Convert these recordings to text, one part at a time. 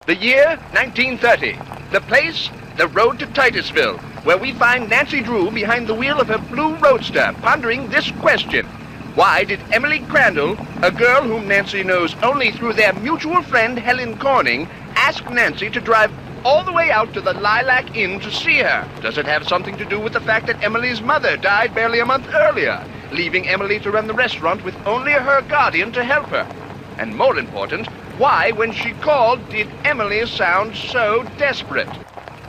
The year, 1930. The place, the road to Titusville, where we find Nancy Drew behind the wheel of her blue roadster, pondering this question. Why did Emily Crandall, a girl whom Nancy knows only through their mutual friend Helen Corning, ask Nancy to drive all the way out to the Lilac Inn to see her? Does it have something to do with the fact that Emily's mother died barely a month earlier, leaving Emily to run the restaurant with only her guardian to help her? And more important, why, when she called, did Emily sound so desperate?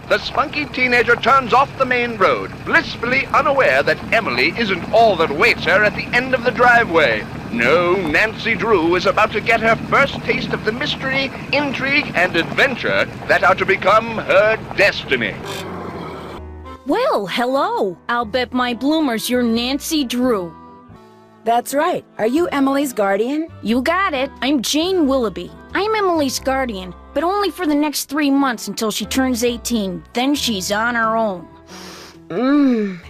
The spunky teenager turns off the main road, blissfully unaware that Emily isn't all that awaits her at the end of the driveway. No, Nancy Drew is about to get her first taste of the mystery, intrigue, and adventure that are to become her destiny. Well, hello. I'll bet my bloomers you're Nancy Drew. That's right. Are you Emily's guardian? You got it. I'm Jane Willoughby. I'm Emily's guardian, but only for the next 3 months until she turns 18. Then she's on her own.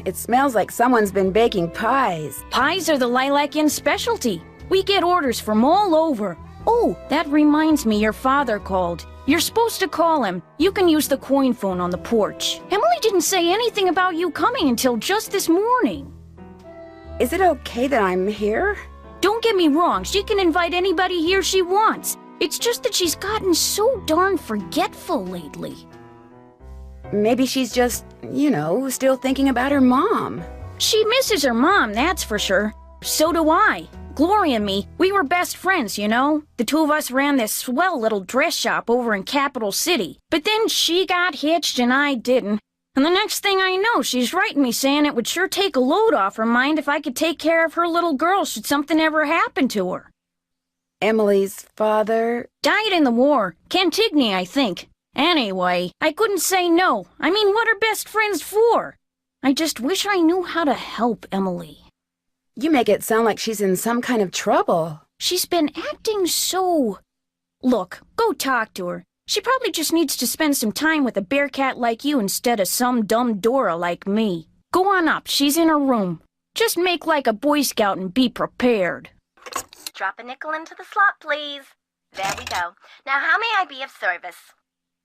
It smells like someone's been baking pies. Pies are the Lilac Inn specialty. We get orders from all over. Oh, that reminds me, your father called. You're supposed to call him. You can use the coin phone on the porch. Emily didn't say anything about you coming until just this morning. Is it okay that I'm here? Don't get me wrong, she can invite anybody here she wants. It's just that she's gotten so darn forgetful lately. Maybe she's just, still thinking about her mom. She misses her mom, that's for sure. So do I. Gloria and me, we were best friends, you know? The two of us ran this swell little dress shop over in Capital City. But then she got hitched and I didn't. And the next thing I know, she's writing me saying it would sure take a load off her mind if I could take care of her little girl should something ever happen to her. Emily's father? Died in the war. Cantigny, I think. Anyway, I couldn't say no. I mean, what are best friends for? I just wish I knew how to help Emily. You make it sound like she's in some kind of trouble. She's been acting so... Look, go talk to her. She probably just needs to spend some time with a bearcat like you instead of some dumb Dora like me. Go on up, she's in her room. Just make like a Boy Scout and be prepared. Drop a nickel into the slot, please. There we go. Now, how may I be of service?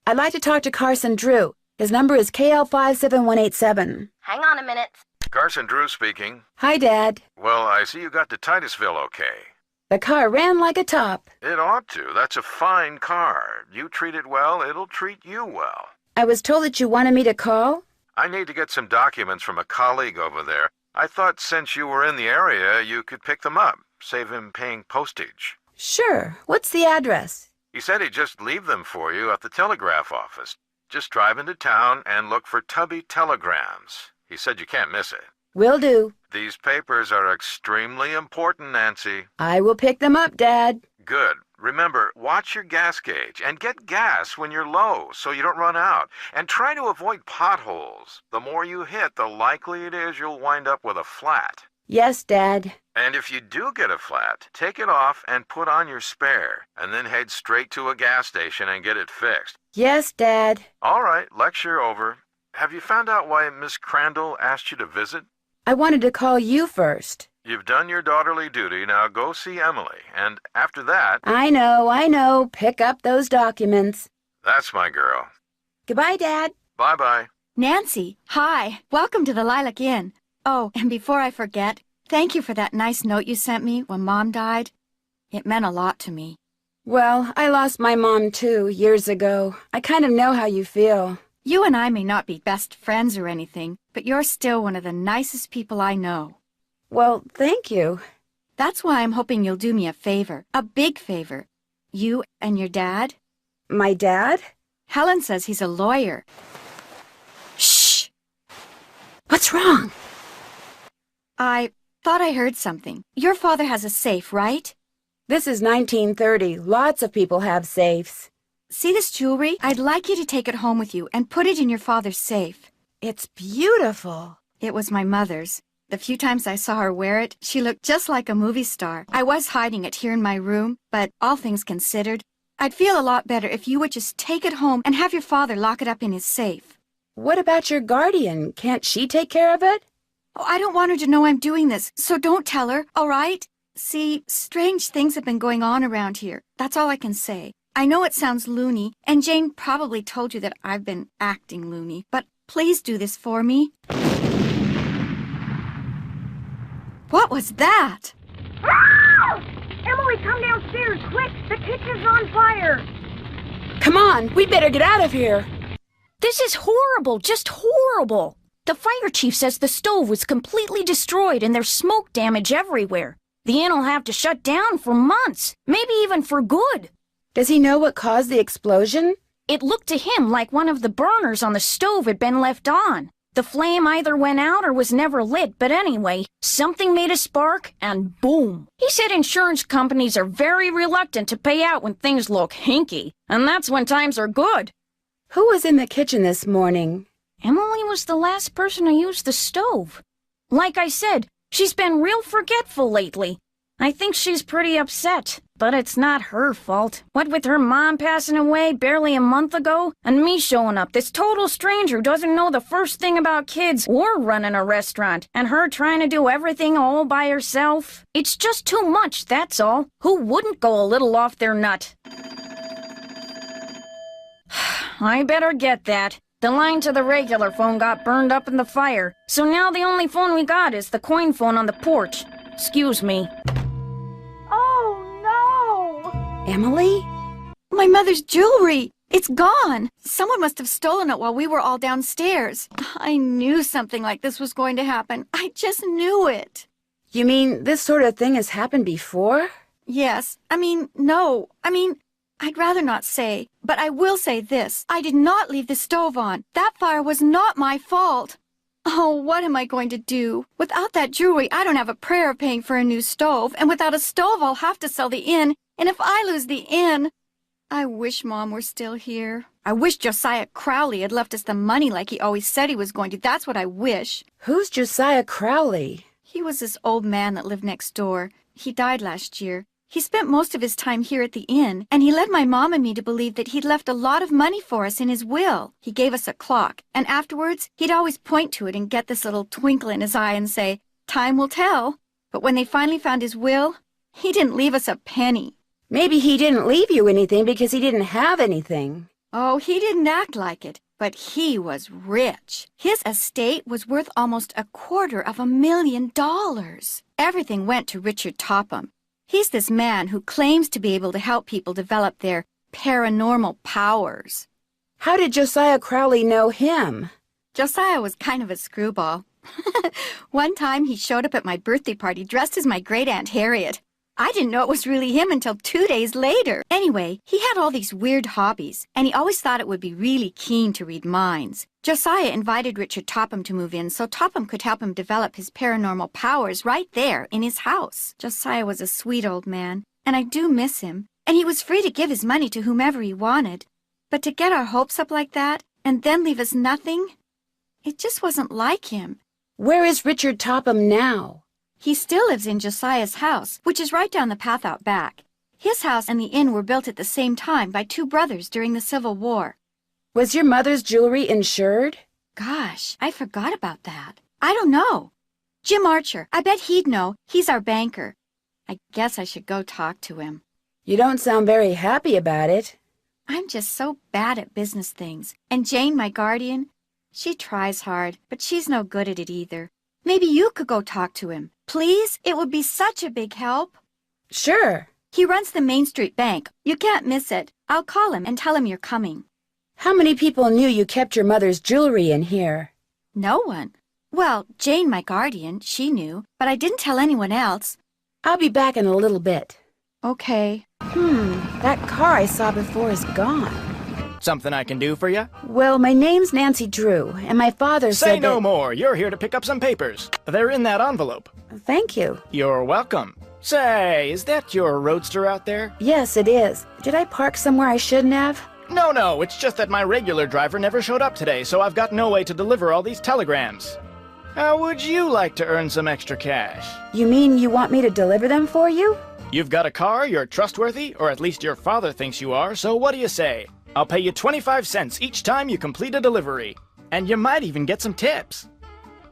I'd like to talk to Carson Drew. His number is KL57187. Hang on a minute. Carson Drew speaking. Hi, Dad. Well, I see you got to Titusville okay. The car ran like a top. It ought to. That's a fine car. You treat it well, it'll treat you well. I was told that you wanted me to call. I need to get some documents from a colleague over there. I thought since you were in the area, you could pick them up. Save him paying postage. Sure. What's the address? He said he'd just leave them for you at the telegraph office. Just drive into town and look for Tubby Telegrams. He said you can't miss it. Will do. These papers are extremely important, Nancy. I will pick them up, Dad. Good. Remember, watch your gas gauge and get gas when you're low so you don't run out. And try to avoid potholes. The more you hit, the likely it is you'll wind up with a flat. Yes, Dad. And if you do get a flat, take it off and put on your spare, and then head straight to a gas station and get it fixed. Yes, Dad. All right, lecture over. Have you found out why Miss Crandall asked you to visit? I wanted to call you first. You've done your daughterly duty, now go see Emily, and after that... I know. Pick up those documents. That's my girl. Goodbye, Dad. Bye-bye. Nancy, hi. Welcome to the Lilac Inn. Oh, and before I forget, thank you for that nice note you sent me when Mom died. It meant a lot to me. Well, I lost my mom, too, years ago. I kind of know how you feel. You and I may not be best friends or anything, but you're still one of the nicest people I know. Well, thank you. That's why I'm hoping you'll do me a favor, a big favor. You and your dad. My dad? Helen says he's a lawyer. Shh! What's wrong? I thought I heard something. Your father has a safe, right? This is 1930. Lots of people have safes. See this jewelry? I'd like you to take it home with you and put it in your father's safe. It's beautiful. It was my mother's. The few times I saw her wear it, she looked just like a movie star. I was hiding it here in my room, but all things considered, I'd feel a lot better if you would just take it home and have your father lock it up in his safe. What about your guardian? Can't she take care of it? Oh, I don't want her to know I'm doing this, so don't tell her, all right? See, strange things have been going on around here. That's all I can say. I know it sounds loony, and Jane probably told you that I've been acting loony, but please do this for me. What was that? Emily, come downstairs, quick! The kitchen's on fire! Come on, we better get out of here. This is horrible, just horrible! The fire chief says the stove was completely destroyed and there's smoke damage everywhere. The inn will have to shut down for months, maybe even for good. Does he know what caused the explosion? It looked to him like one of the burners on the stove had been left on. The flame either went out or was never lit, but anyway, something made a spark, and boom. He said insurance companies are very reluctant to pay out when things look hinky, and that's when times are good. Who was in the kitchen this morning? Emily was the last person to use the stove. Like I said, she's been real forgetful lately. I think she's pretty upset, but it's not her fault. What with her mom passing away barely a month ago, and me showing up, this total stranger who doesn't know the first thing about kids or running a restaurant, and her trying to do everything all by herself. It's just too much, that's all. Who wouldn't go a little off their nut? I better get that. The line to the regular phone got burned up in the fire, so now the only phone we got is the coin phone on the porch. Excuse me. Emily? My mother's jewelry! It's gone! Someone must have stolen it while we were all downstairs. I knew something like this was going to happen. I just knew it. You mean this sort of thing has happened before? Yes. No. I'd rather not say, but I will say this. I did not leave the stove on. That fire was not my fault. Oh, what am I going to do? Without that jewelry, I don't have a prayer of paying for a new stove, and without a stove, I'll have to sell the inn, and if I lose the inn... I wish Mom were still here. I wish Josiah Crowley had left us the money like he always said he was going to. That's what I wish. Who's Josiah Crowley? He was this old man that lived next door. He died last year. He spent most of his time here at the inn, and he led my mom and me to believe that he'd left a lot of money for us in his will. He gave us a clock, and afterwards, he'd always point to it and get this little twinkle in his eye and say, "Time will tell." But when they finally found his will, he didn't leave us a penny. Maybe he didn't leave you anything because he didn't have anything. Oh, he didn't act like it, but he was rich. His estate was worth almost $250,000. Everything went to Richard Topham. He's this man who claims to be able to help people develop their paranormal powers. How did Josiah Crowley know him? Josiah was kind of a screwball. One time he showed up at my birthday party dressed as my great-aunt Harriet. I didn't know it was really him until 2 days later. Anyway, he had all these weird hobbies, and he always thought it would be really keen to read minds. Josiah invited Richard Topham to move in so Topham could help him develop his paranormal powers right there in his house. Josiah was a sweet old man, and I do miss him, and he was free to give his money to whomever he wanted. But to get our hopes up like that, and then leave us nothing, it just wasn't like him. Where is Richard Topham now? He still lives in Josiah's house, which is right down the path out back. His house and the inn were built at the same time by two brothers during the Civil War. Was your mother's jewelry insured? Gosh, I forgot about that. I don't know. Jim Archer, I bet he'd know. He's our banker. I guess I should go talk to him. You don't sound very happy about it. I'm just so bad at business things. And Jane, my guardian, she tries hard, but she's no good at it either. Maybe you could go talk to him. Please? It would be such a big help. Sure. He runs the Main Street Bank. You can't miss it. I'll call him and tell him you're coming. How many people knew you kept your mother's jewelry in here? No one. Well, Jane, my guardian, she knew, but I didn't tell anyone else. I'll be back in a little bit. Okay. That car I saw before is gone. Something I can do for you? Well, my name's Nancy Drew, and my father said Say no more. You're here to pick up some papers. They're in that envelope. Thank you. You're welcome. Say, is that your roadster out there? Yes, it is. Did I park somewhere I shouldn't have? No, it's just that my regular driver never showed up today, so I've got no way to deliver all these telegrams. How would you like to earn some extra cash? You mean you want me to deliver them for you? You've got a car, you're trustworthy, or at least your father thinks you are, so what do you say? I'll pay you 25 cents each time you complete a delivery. And you might even get some tips.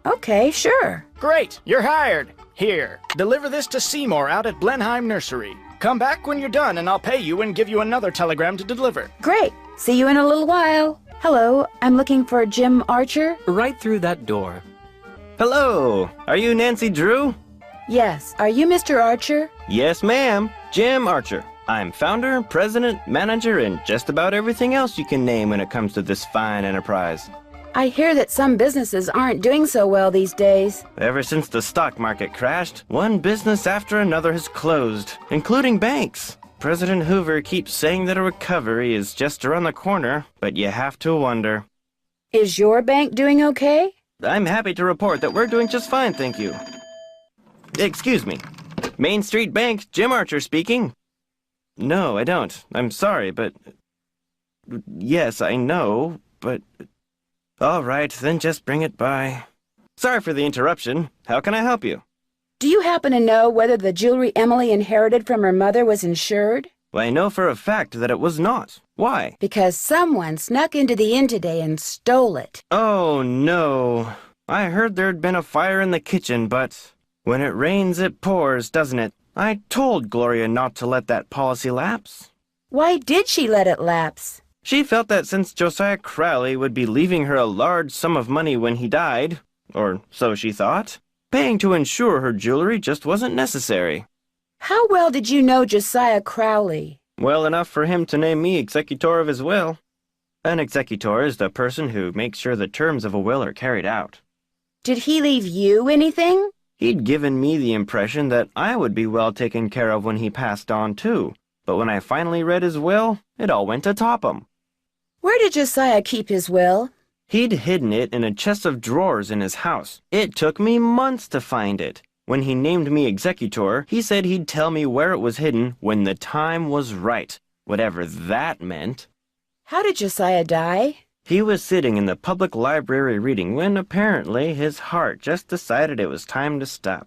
Okay, sure. Great, you're hired. Here, deliver this to Seymour out at Blenheim Nursery. Come back when you're done and I'll pay you and give you another telegram to deliver. Great. See you in a little while. Hello, I'm looking for Jim Archer. Right through that door. Hello, are you Nancy Drew? Yes, are you Mr. Archer? Yes, ma'am. Jim Archer. I'm founder, president, manager, and just about everything else you can name when it comes to this fine enterprise. I hear that some businesses aren't doing so well these days. Ever since the stock market crashed, one business after another has closed, including banks. President Hoover keeps saying that a recovery is just around the corner, but you have to wonder. Is your bank doing okay? I'm happy to report that we're doing just fine, thank you. Excuse me. Main Street Bank, Jim Archer speaking. No, I don't. I'm sorry, but... Yes, I know, but... All right, then just bring it by. Sorry for the interruption. How can I help you? Do you happen to know whether the jewelry Emily inherited from her mother was insured? Well, I know for a fact that it was not. Why? Because someone snuck into the inn today and stole it. Oh, no. I heard there'd been a fire in the kitchen, but when it rains, it pours, doesn't it? I told Gloria not to let that policy lapse. Why did she let it lapse? She felt that since Josiah Crowley would be leaving her a large sum of money when he died, or so she thought, paying to insure her jewelry just wasn't necessary. How well did you know Josiah Crowley? Well enough for him to name me executor of his will. An executor is the person who makes sure the terms of a will are carried out. Did he leave you anything? He'd given me the impression that I would be well taken care of when he passed on, too. But when I finally read his will, it all went to Topham. Where did Josiah keep his will? He'd hidden it in a chest of drawers in his house. It took me months to find it. When he named me executor, he said he'd tell me where it was hidden when the time was right, whatever that meant. How did Josiah die? He was sitting in the public library reading when apparently his heart just decided it was time to stop.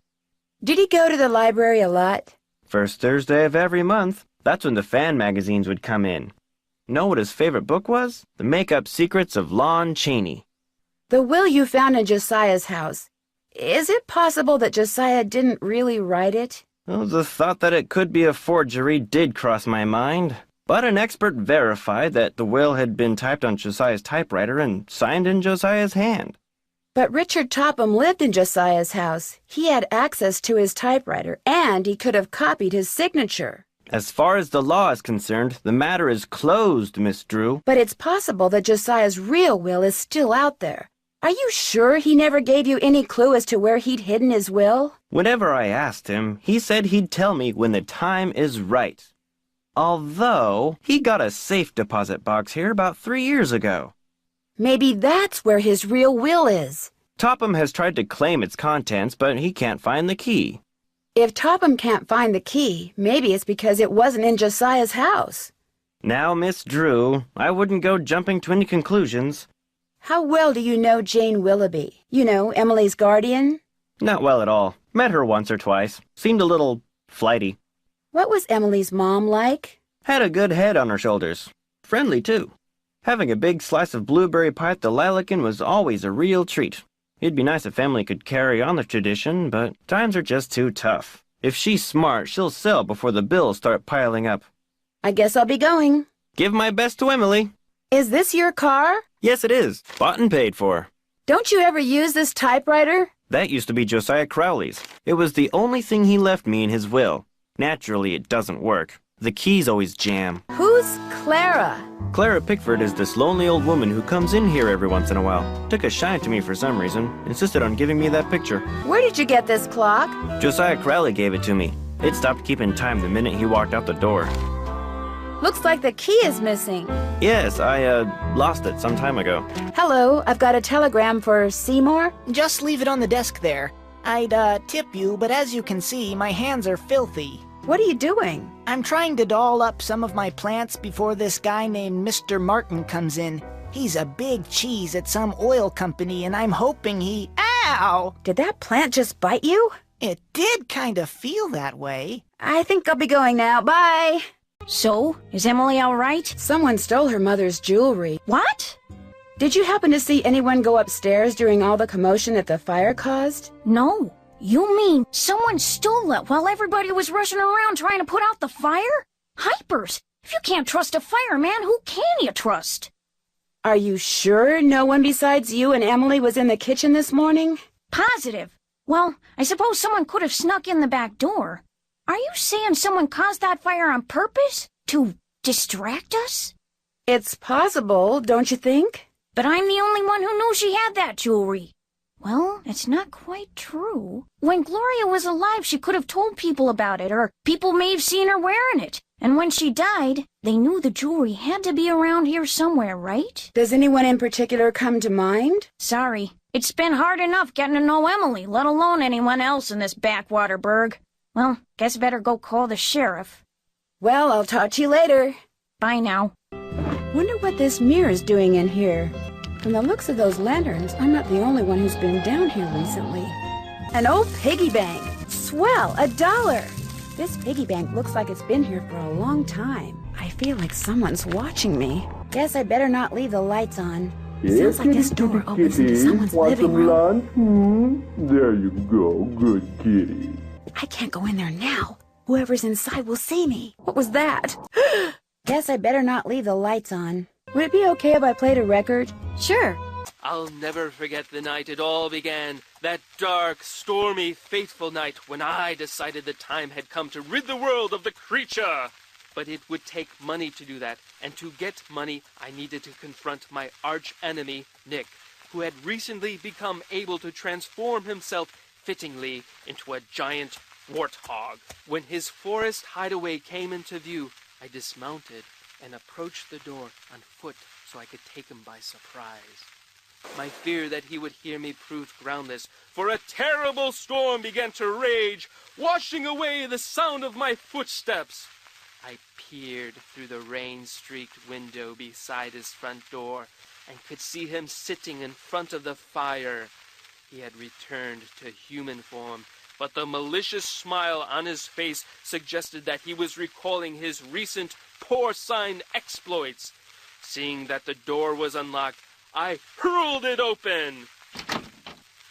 Did he go to the library a lot? First Thursday of every month. That's when the fan magazines would come in. Know what his favorite book was? The Make-Up Secrets of Lon Chaney. The will you found in Josiah's house. Is it possible that Josiah didn't really write it? Well, the thought that it could be a forgery did cross my mind. But an expert verified that the will had been typed on Josiah's typewriter and signed in Josiah's hand. But Richard Topham lived in Josiah's house. He had access to his typewriter, and he could have copied his signature. As far as the law is concerned, the matter is closed, Miss Drew. But it's possible that Josiah's real will is still out there. Are you sure he never gave you any clue as to where he'd hidden his will? Whenever I asked him, he said he'd tell me when the time is right. Although, he got a safe deposit box here about 3 years ago. Maybe that's where his real will is. Topham has tried to claim its contents, but he can't find the key. If Topham can't find the key, maybe it's because it wasn't in Josiah's house. Now, Miss Drew, I wouldn't go jumping to any conclusions. How well do you know Jane Willoughby? You know, Emily's guardian? Not well at all. Met her once or twice. Seemed a little flighty. What was Emily's mom like? Had a good head on her shoulders. Friendly, too. Having a big slice of blueberry pie at the Lilican was always a real treat. It'd be nice if Emily could carry on the tradition, but times are just too tough. If she's smart, she'll sell before the bills start piling up. I guess I'll be going. Give my best to Emily. Is this your car? Yes, it is. Bought and paid for. Don't you ever use this typewriter? That used to be Josiah Crowley's. It was the only thing he left me in his will. Naturally, it doesn't work. The keys always jam. Who's Clara? Clara Pickford is this lonely old woman who comes in here every once in a while. Took a shine to me for some reason. Insisted on giving me that picture. Where did you get this clock? Josiah Crowley gave it to me. It stopped keeping time the minute he walked out the door. Looks like the key is missing. Yes, I lost it some time ago. Hello, I've got a telegram for Seymour. Just leave it on the desk there. I'd, tip you, but as you can see, my hands are filthy. What are you doing? I'm trying to doll up some of my plants before this guy named Mr. Martin comes in. He's a big cheese at some oil company, and I'm hoping he... Ow! Did that plant just bite you? It did kind of feel that way. I think I'll be going now. Bye! So, is Emily all right? Someone stole her mother's jewelry. What? Did you happen to see anyone go upstairs during all the commotion that the fire caused? No. You mean someone stole it while everybody was rushing around trying to put out the fire? Hypers! If you can't trust a fireman, who can you trust? Are you sure no one besides you and Emily was in the kitchen this morning? Positive. Well, I suppose someone could have snuck in the back door. Are you saying someone caused that fire on purpose? To distract us? It's possible, don't you think? But I'm the only one who knew she had that jewelry. Well, it's not quite true. When Gloria was alive, she could have told people about it, or people may have seen her wearing it. And when she died, they knew the jewelry had to be around here somewhere, right? Does anyone in particular come to mind? Sorry. It's been hard enough getting to know Emily, let alone anyone else in this backwater burg. Well, guess better go call the sheriff. Well, I'll talk to you later. Bye now. Wonder what this mirror's doing in here. From the looks of those lanterns, I'm not the only one who's been down here recently. An old piggy bank. Swell, $1. This piggy bank looks like it's been here for a long time. I feel like someone's watching me. Guess I better not leave the lights on. Sounds like this door opens into someone's living room. There you go, good kitty. I can't go in there now. Whoever's inside will see me. What was that? Guess I better not leave the lights on. Would it be okay if I played a record? Sure. I'll never forget the night it all began. That dark, stormy, fateful night when I decided the time had come to rid the world of the creature. But it would take money to do that, and to get money, I needed to confront my arch-enemy, Nick, who had recently become able to transform himself fittingly into a giant warthog. When his forest hideaway came into view, I dismounted and approached the door on foot so I could take him by surprise. My fear that he would hear me proved groundless, for a terrible storm began to rage, washing away the sound of my footsteps. I peered through the rain-streaked window beside his front door and could see him sitting in front of the fire. He had returned to human form, but the malicious smile on his face suggested that he was recalling his recent porcine exploits. Seeing that the door was unlocked, I hurled it open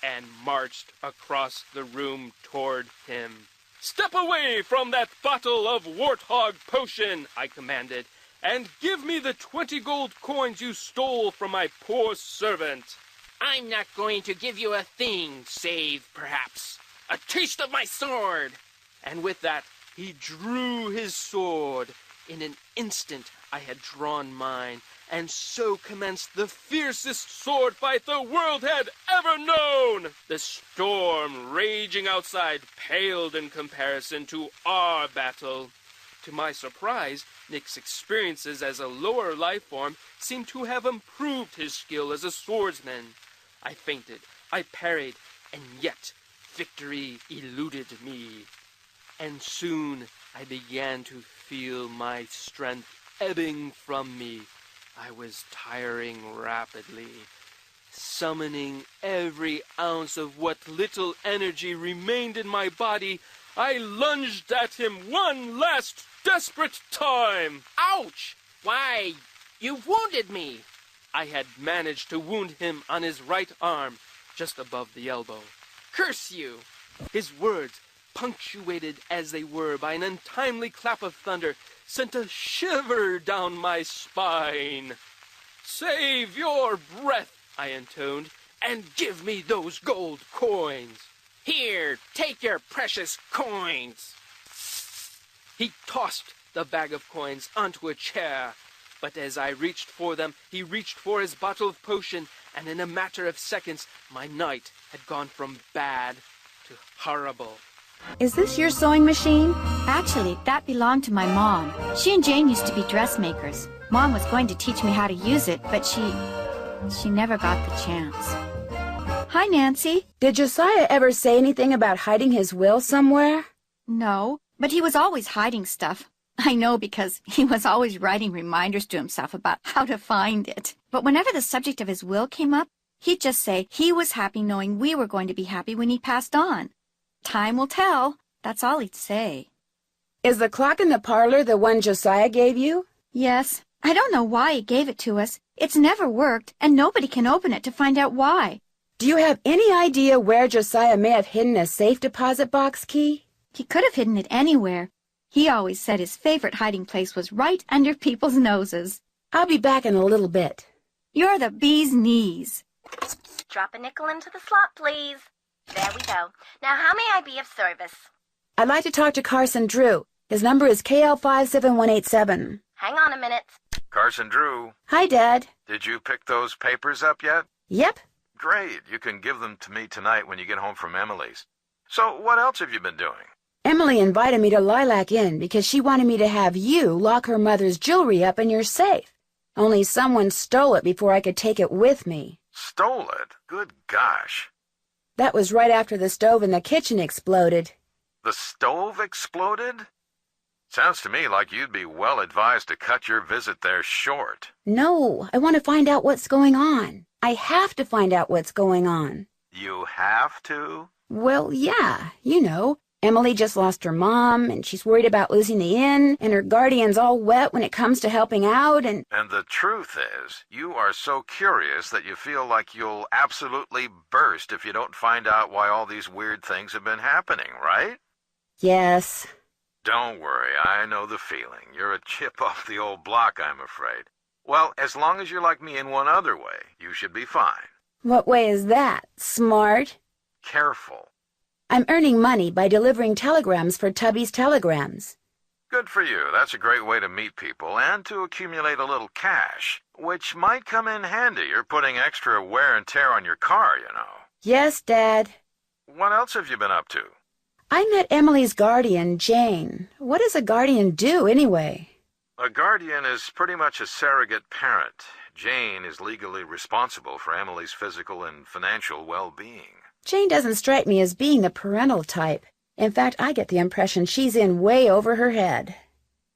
and marched across the room toward him. "Step away from that bottle of warthog potion," I commanded, "and give me the 20 gold coins you stole from my poor servant." "I'm not going to give you a thing, save, perhaps, a taste of my sword." And with that, he drew his sword. In an instant, I had drawn mine, and so commenced the fiercest sword fight the world had ever known. The storm raging outside paled in comparison to our battle. To my surprise, Nick's experiences as a lower life form seemed to have improved his skill as a swordsman. I feinted, I parried, and yet victory eluded me. And soon I began to feel my strength ebbing from me. I was tiring rapidly. Summoning every ounce of what little energy remained in my body, I lunged at him one last desperate time. "Ouch! Why, you've wounded me!" I had managed to wound him on his right arm, just above the elbow. "Curse you!" His words, punctuated as they were by an untimely clap of thunder, sent a shiver down my spine. "Save your breath," I intoned, "and give me those gold coins." "Here, take your precious coins." He tossed the bag of coins onto a chair, but as I reached for them, he reached for his bottle of potion, and in a matter of seconds, my night had gone from bad to horrible. Is this your sewing machine? Actually, that belonged to my mom. She and Jane used to be dressmakers. Mom was going to teach me how to use it, but she never got the chance. Hi, Nancy. Did Josiah ever say anything about hiding his will somewhere? No, but he was always hiding stuff. I know because he was always writing reminders to himself about how to find it. But whenever the subject of his will came up, he'd just say he was happy knowing we were going to be happy when he passed on. Time will tell. That's all he'd say. Is the clock in the parlor the one Josiah gave you? Yes. I don't know why he gave it to us. It's never worked, and nobody can open it to find out why. Do you have any idea where Josiah may have hidden a safe deposit box key? He could have hidden it anywhere. He always said his favorite hiding place was right under people's noses. I'll be back in a little bit. You're the bee's knees. Drop a nickel into the slot, please. There we go. Now, how may I be of service? I'd like to talk to Carson Drew. His number is KL57187. Hang on a minute. Carson Drew. Hi, Dad. Did you pick those papers up yet? Yep. Great. You can give them to me tonight when you get home from Emily's. So, what else have you been doing? Emily invited me to Lilac Inn because she wanted me to have you lock her mother's jewelry up in your safe. Only someone stole it before I could take it with me. Stole it? Good gosh. That was right after the stove in the kitchen exploded. The stove exploded? Sounds to me like you'd be well advised to cut your visit there short. No, I want to find out what's going on. I have to find out what's going on. You have to? Well, yeah, you know. Emily just lost her mom, and she's worried about losing the inn, and her guardian's all wet when it comes to helping out, and... And the truth is, you are so curious that you feel like you'll absolutely burst if you don't find out why all these weird things have been happening, right? Yes. Don't worry, I know the feeling. You're a chip off the old block, I'm afraid. Well, as long as you're like me in one other way, you should be fine. What way is that? Smart? Careful. I'm earning money by delivering telegrams for Tubby's Telegrams. Good for you. That's a great way to meet people and to accumulate a little cash, which might come in handy. You're putting extra wear and tear on your car, you know. Yes, Dad. What else have you been up to? I met Emily's guardian, Jane. What does a guardian do, anyway? A guardian is pretty much a surrogate parent. Jane is legally responsible for Emily's physical and financial well-being. Jane doesn't strike me as being the parental type. In fact, I get the impression she's in way over her head.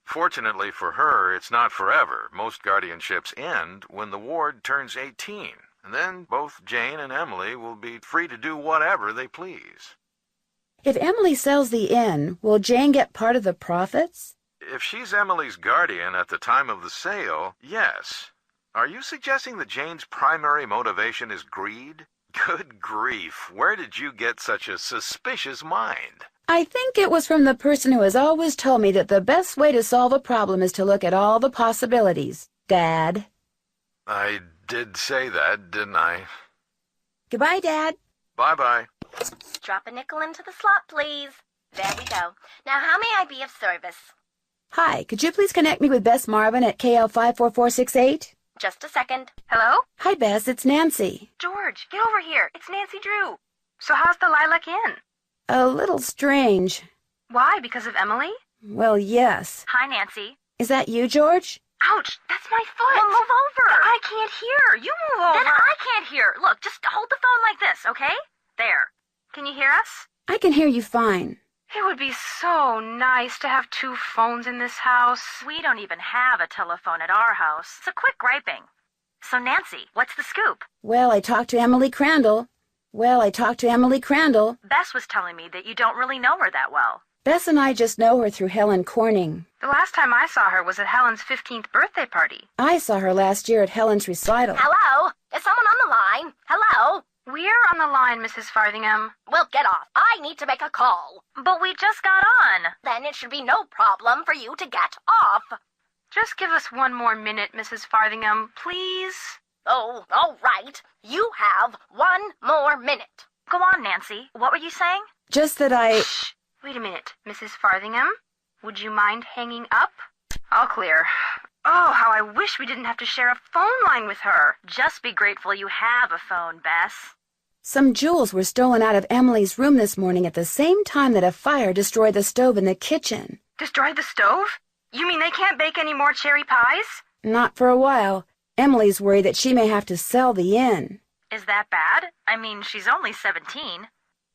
Fortunately for her, it's not forever. Most guardianships end when the ward turns 18. And then both Jane and Emily will be free to do whatever they please. If Emily sells the inn, will Jane get part of the profits? If she's Emily's guardian at the time of the sale, yes. Are you suggesting that Jane's primary motivation is greed? Good grief, where did you get such a suspicious mind? I think it was from the person who has always told me that the best way to solve a problem is to look at all the possibilities, Dad. I did say that, didn't I? Goodbye, Dad. Bye-bye. Drop a nickel into the slot, please. There we go. Now, how may I be of service? Hi, could you please connect me with Bess Marvin at KL54468? Just a second. Hello? Hi, Bess, it's Nancy. George, get over here. It's Nancy Drew. So how's the Lilac Inn? A little strange. Why? Because of Emily? Well, yes. Hi, Nancy. Is that you, George? Ouch, that's my foot. Well, move over. But I can't hear. You move over. Then I can't hear. Look, just hold the phone like this, okay? There. Can you hear us? I can hear you fine. It would be so nice to have two phones in this house. We don't even have a telephone at our house. So quit griping. So, Nancy, what's the scoop? Well, I talked to Emily Crandall. Bess was telling me that you don't really know her that well. Bess and I just know her through Helen Corning. The last time I saw her was at Helen's 15th birthday party. I saw her last year at Helen's recital. Hello? Is someone on the line? Hello? We're on the line, Mrs. Farthingham. Well, get off. I need to make a call. But we just got on. Then it should be no problem for you to get off. Just give us one more minute, Mrs. Farthingham, please. Oh, all right. You have 1 more minute. Go on, Nancy. What were you saying? Just that I... Shh. Wait a minute, Mrs. Farthingham. Would you mind hanging up? All clear. Oh, how I wish we didn't have to share a phone line with her. Just be grateful you have a phone, Bess. Some jewels were stolen out of Emily's room this morning at the same time that a fire destroyed the stove in the kitchen. Destroyed the stove? You mean they can't bake any more cherry pies? Not for a while. Emily's worried that she may have to sell the inn. Is that bad? I mean, she's only 17.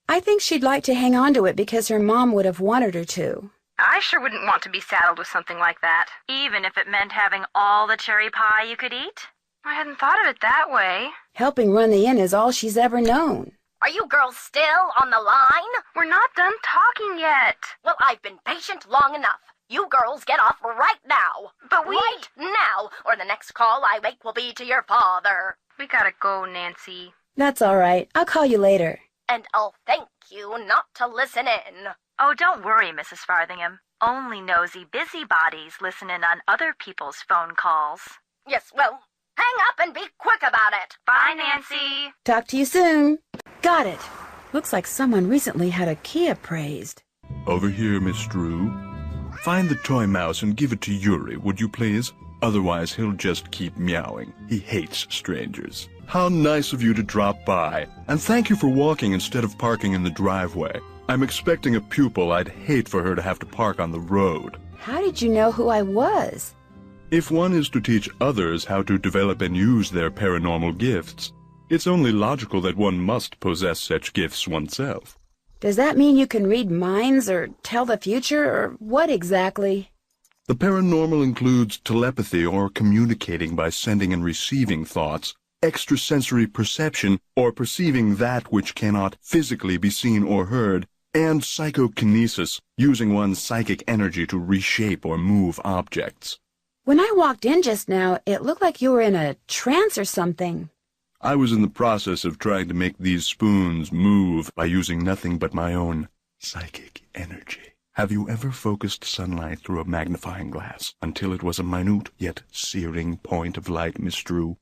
I think she'd like to hang on to it because her mom would have wanted her to. I sure wouldn't want to be saddled with something like that. Even if it meant having all the cherry pie you could eat? I hadn't thought of it that way. Helping run the inn is all she's ever known. Are you girls still on the line? We're not done talking yet. Well, I've been patient long enough. You girls get off right now. But we... Right now, or the next call I make will be to your father. We gotta go, Nancy. That's all right. I'll call you later. And I'll thank you not to listen in. Oh, don't worry, Mrs. Farthingham. Only nosy busybodies listen in on other people's phone calls. Yes, well, hang up and be quick about it. Bye, Nancy. Talk to you soon. Got it. Looks like someone recently had a key appraised. Over here, Miss Drew. Find the toy mouse and give it to Yuri, would you please? Otherwise, he'll just keep meowing. He hates strangers. How nice of you to drop by. And thank you for walking instead of parking in the driveway. I'm expecting a pupil. I'd hate for her to have to park on the road. How did you know who I was? If one is to teach others how to develop and use their paranormal gifts, it's only logical that one must possess such gifts oneself. Does that mean you can read minds or tell the future, or what exactly? The paranormal includes telepathy or communicating by sending and receiving thoughts, extrasensory perception or perceiving that which cannot physically be seen or heard, and psychokinesis, using one's psychic energy to reshape or move objects. When I walked in just now, it looked like you were in a trance or something. I was in the process of trying to make these spoons move by using nothing but my own psychic energy. Have you ever focused sunlight through a magnifying glass until it was a minute yet searing point of light, Miss Drew?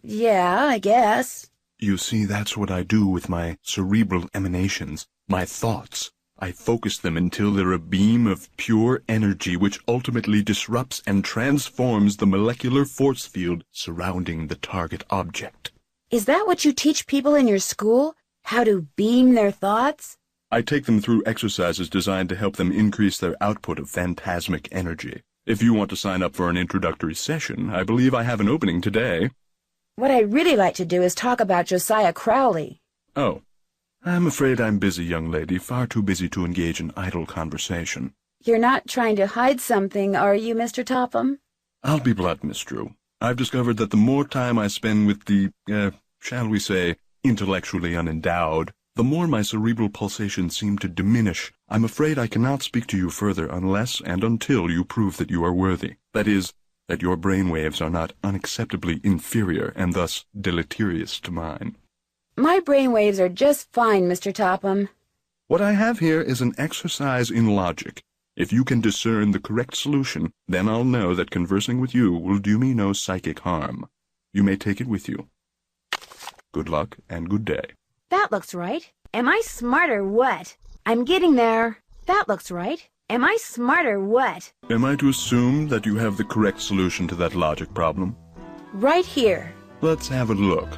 Yeah, I guess. You see, that's what I do with my cerebral emanations, my thoughts. I focus them until they're a beam of pure energy which ultimately disrupts and transforms the molecular force field surrounding the target object. Is that what you teach people in your school? How to beam their thoughts? I take them through exercises designed to help them increase their output of phantasmic energy. If you want to sign up for an introductory session, I believe I have an opening today. What I'd really like to do is talk about Josiah Crowley. Oh, I'm afraid I'm busy, young lady, far too busy to engage in idle conversation. You're not trying to hide something, are you, Mr. Topham? I'll be blunt, Miss Drew. I've discovered that the more time I spend with the, shall we say, intellectually unendowed, the more my cerebral pulsations seem to diminish. I'm afraid I cannot speak to you further unless and until you prove that you are worthy. That is, that your brainwaves are not unacceptably inferior and thus deleterious to mine. My brainwaves are just fine, Mr. Topham. What I have here is an exercise in logic. If you can discern the correct solution, then I'll know that conversing with you will do me no psychic harm. You may take it with you. Good luck and good day. That looks right. Am I smart or what? I'm getting there. That looks right. Am I smart or what? Am I to assume that you have the correct solution to that logic problem? Right here. Let's have a look.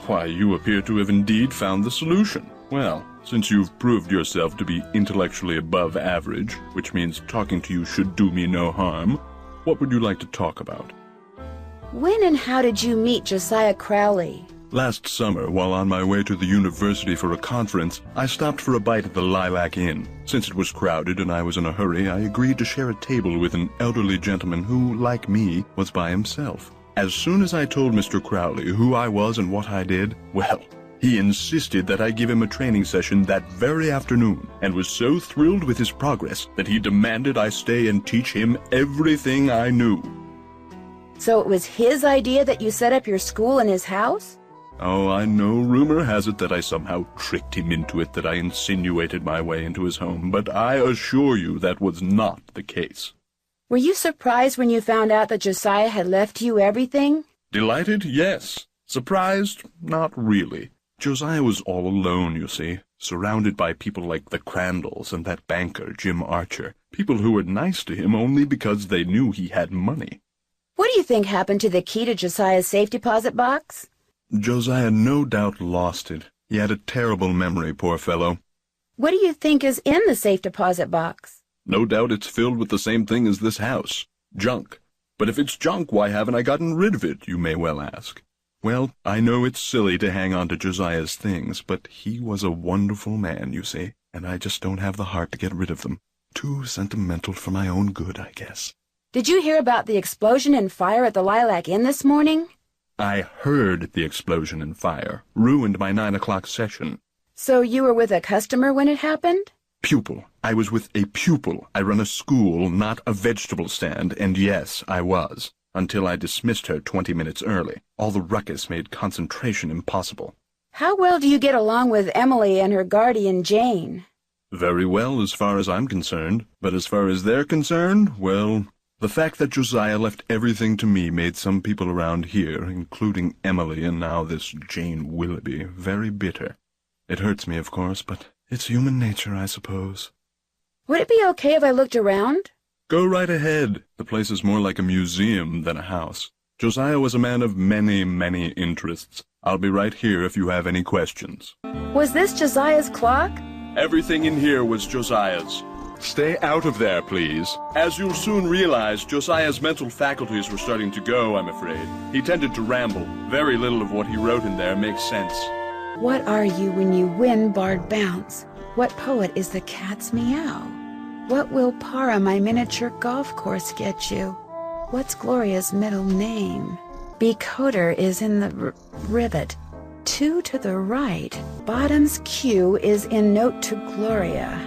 Why, you appear to have indeed found the solution. Well, since you've proved yourself to be intellectually above average, which means talking to you should do me no harm, what would you like to talk about? When and how did you meet Josiah Crowley? Last summer, while on my way to the university for a conference, I stopped for a bite at the Lilac Inn. Since it was crowded and I was in a hurry, I agreed to share a table with an elderly gentleman who, like me, was by himself. As soon as I told Mr. Crowley who I was and what I did, well, he insisted that I give him a training session that very afternoon, and was so thrilled with his progress that he demanded I stay and teach him everything I knew. So it was his idea that you set up your school in his house? Oh, I know rumor has it that I somehow tricked him into it, that I insinuated my way into his home, but I assure you that was not the case. Were you surprised when you found out that Josiah had left you everything? Delighted, yes. Surprised, not really. Josiah was all alone, you see, surrounded by people like the Crandalls and that banker, Jim Archer, people who were nice to him only because they knew he had money. What do you think happened to the key to Josiah's safe deposit box? Josiah no doubt lost it. He had a terrible memory, poor fellow. What do you think is in the safe deposit box? No doubt it's filled with the same thing as this house. Junk. But if it's junk, why haven't I gotten rid of it, you may well ask. Well, I know it's silly to hang on to Josiah's things, but he was a wonderful man, you see, and I just don't have the heart to get rid of them. Too sentimental for my own good, I guess. Did you hear about the explosion and fire at the Lilac Inn this morning? I heard the explosion and fire. Ruined my 9 o'clock session. So you were with a customer when it happened? Pupil. I was with a pupil. I run a school, not a vegetable stand, and yes, I was. until I dismissed her 20 minutes early. All the ruckus made concentration impossible. How well do you get along with Emily and her guardian, Jane? Very well, as far as I'm concerned. But as far as they're concerned, well, the fact that Josiah left everything to me made some people around here, including Emily and now this Jane Willoughby, very bitter. It hurts me, of course, but it's human nature, I suppose. Would it be okay if I looked around? Go right ahead. The place is more like a museum than a house. Josiah was a man of many, many interests. I'll be right here if you have any questions. Was this Josiah's clock? Everything in here was Josiah's. Stay out of there, please. As you'll soon realize, Josiah's mental faculties were starting to go, I'm afraid. He tended to ramble. Very little of what he wrote in there makes sense. What are you when you win barred bounce? What poet is the cat's meow? What will Para, my miniature golf course, get you? What's Gloria's middle name? Becoder is in the rivet. 2 to the right. Bottom's Q is in note to Gloria.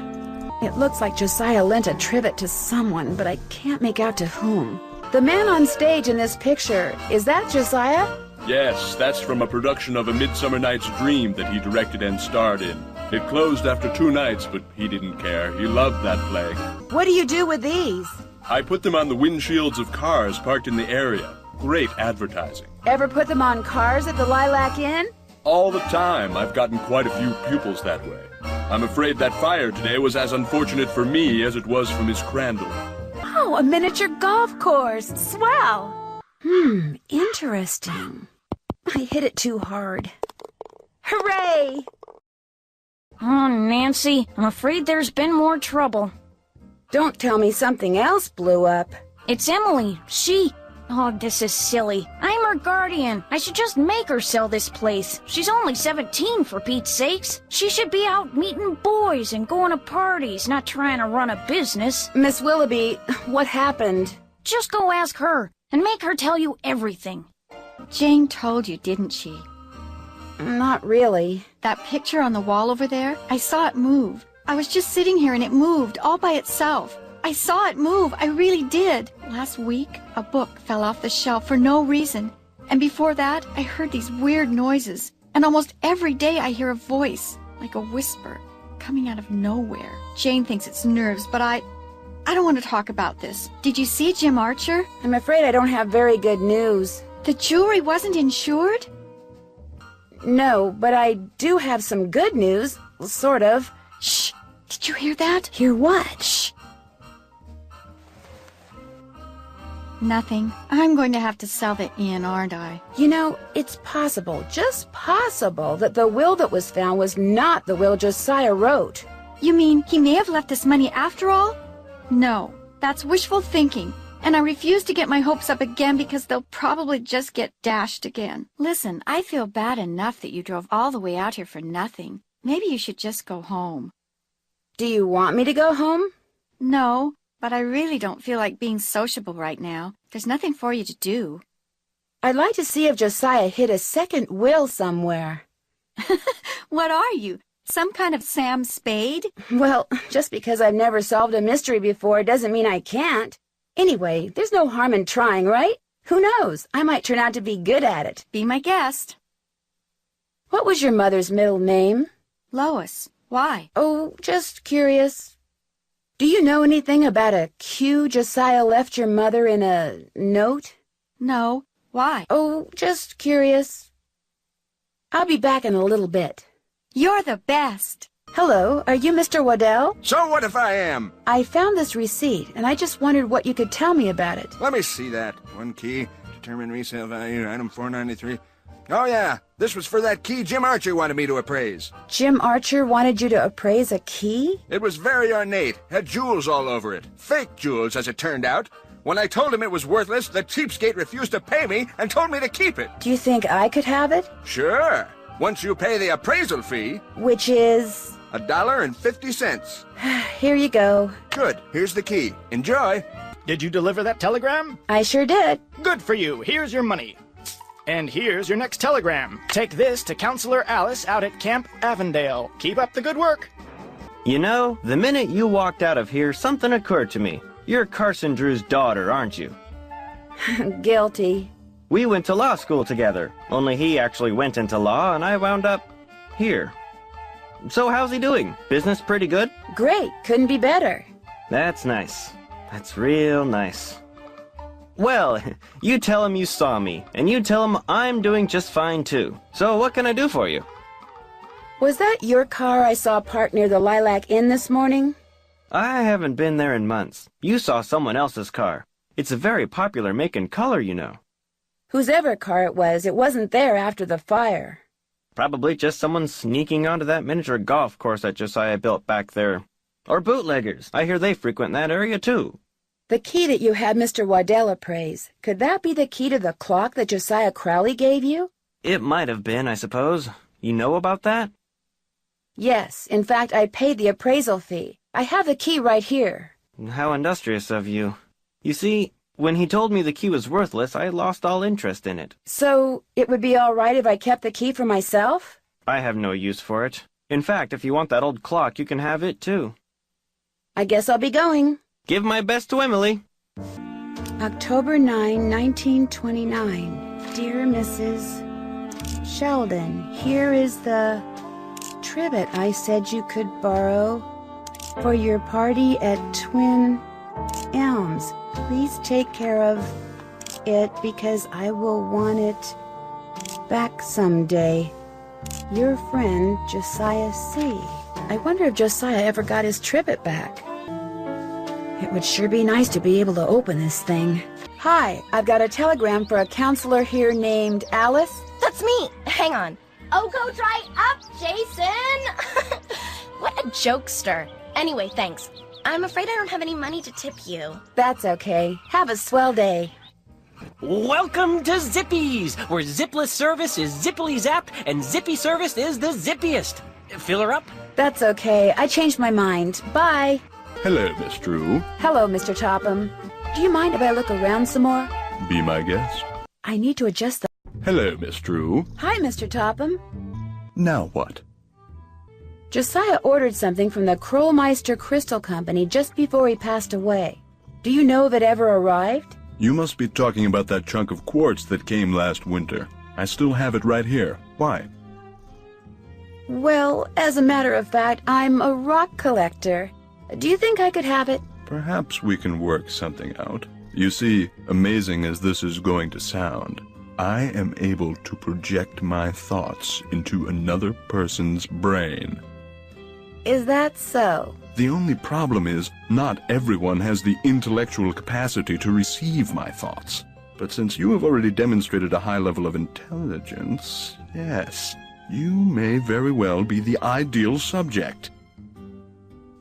It looks like Josiah lent a trivet to someone, but I can't make out to whom. The man on stage in this picture, is that Josiah? Yes, that's from a production of A Midsummer Night's Dream that he directed and starred in. It closed after 2 nights, but he didn't care. He loved that play. What do you do with these? I put them on the windshields of cars parked in the area. Great advertising. Ever put them on cars at the Lilac Inn? All the time. I've gotten quite a few pupils that way. I'm afraid that fire today was as unfortunate for me as it was for Miss Crandall. Oh, a miniature golf course. Swell. Interesting. I hit it too hard. Hooray! Oh, Nancy, I'm afraid there's been more trouble. Don't tell me something else blew up. It's Emily. Oh, this is silly. I'm her guardian. I should just make her sell this place. She's only 17, for Pete's sakes. She should be out meeting boys and going to parties, not trying to run a business. Miss Willoughby, what happened? Just go ask her, and make her tell you everything. Jane told you, didn't she? Not really. That picture on the wall over there, I saw it move. I was just sitting here and it moved all by itself. I saw it move, I really did. Last week, a book fell off the shelf for no reason. And before that, I heard these weird noises. And almost every day I hear a voice, like a whisper, coming out of nowhere. Jane thinks it's nerves, but I don't want to talk about this. Did you see Jim Archer? I'm afraid I don't have very good news. The jewelry wasn't insured? No, but I do have some good news. Sort of. Shh! Did you hear that? Hear what? Shh! Nothing. I'm going to have to sell the inn, aren't I? You know, it's possible, just possible, that the will that was found was not the will Josiah wrote. You mean he may have left this money after all? No, that's wishful thinking. And I refuse to get my hopes up again because they'll probably just get dashed again. Listen, I feel bad enough that you drove all the way out here for nothing. Maybe you should just go home. Do you want me to go home? No, but I really don't feel like being sociable right now. There's nothing for you to do. I'd like to see if Josiah hid a second will somewhere. What are you? Some kind of Sam Spade? Well, just because I've never solved a mystery before doesn't mean I can't. Anyway, there's no harm in trying, right? Who knows? I might turn out to be good at it. Be my guest. What was your mother's middle name? Lois. Why? Oh, just curious. Do you know anything about a cue Josiah left your mother in a note? No. Why? Oh, just curious. I'll be back in a little bit. You're the best. Hello, are you Mr. Waddell? So what if I am? I found this receipt, and I just wondered what you could tell me about it. Let me see that. One key, determine resale value, item 493. Oh yeah, this was for that key Jim Archer wanted me to appraise. Jim Archer wanted you to appraise a key? It was very ornate, had jewels all over it. Fake jewels, as it turned out. When I told him it was worthless, the cheapskate refused to pay me and told me to keep it. Do you think I could have it? Sure. Once you pay the appraisal fee. Which is? $1.50. Here you go. Good. Here's the key. Enjoy. Did you deliver that telegram? I sure did. Good for you. Here's your money. And here's your next telegram. Take this to Counselor Alice out at Camp Avondale. Keep up the good work. You know, the minute you walked out of here, something occurred to me. You're Carson Drew's daughter, aren't you? Guilty. We went to law school together, only he actually went into law and I wound up here. So how's he doing? Business pretty good? Great. Couldn't be better. That's nice. That's real nice. Well, you tell him you saw me, and you tell him I'm doing just fine too. So what can I do for you? Was that your car I saw parked near the Lilac Inn this morning? I haven't been there in months. You saw someone else's car. It's a very popular make and color, you know. Whosever car it wasn't there after the fire. Probably just someone sneaking onto that miniature golf course that Josiah built back there. Or bootleggers. I hear they frequent that area too. The key that you had Mr. Waddell appraise, could that be the key to the clock that Josiah Crowley gave you? It might have been, I suppose. You know about that? Yes. In fact, I paid the appraisal fee. I have the key right here. How industrious of you. You see, when he told me the key was worthless, I lost all interest in it. So, it would be all right if I kept the key for myself? I have no use for it. In fact, if you want that old clock, you can have it too. I guess I'll be going. Give my best to Emily. October 9, 1929. Dear Mrs. Sheldon, here is the trivet I said you could borrow for your party at Twin Elms. Please take care of it because I will want it back someday. Your friend, Josiah C. I wonder if Josiah ever got his trivet back. It would sure be nice to be able to open this thing. Hi, I've got a telegram for a counselor here named Alice. That's me. Hang on. Oh, go dry up, Jason! What a jokester. Anyway, thanks. I'm afraid I don't have any money to tip you. That's okay. Have a swell day. Welcome to Zippy's, where zipless service is zippily zap and zippy service is the zippiest. Fill her up? That's okay. I changed my mind. Bye. Hello, Miss Drew. Hello, Mr. Topham. Do you mind if I look around some more? Be my guest. I need to adjust the... Hello, Miss Drew. Hi, Mr. Topham. Now what? Josiah ordered something from the Krollmeister Crystal Company just before he passed away. Do you know if it ever arrived? You must be talking about that chunk of quartz that came last winter. I still have it right here. Why? Well, as a matter of fact, I'm a rock collector. Do you think I could have it? Perhaps we can work something out. You see, amazing as this is going to sound, I am able to project my thoughts into another person's brain. Is that so? The only problem is, not everyone has the intellectual capacity to receive my thoughts. But since you have already demonstrated a high level of intelligence, yes, you may very well be the ideal subject.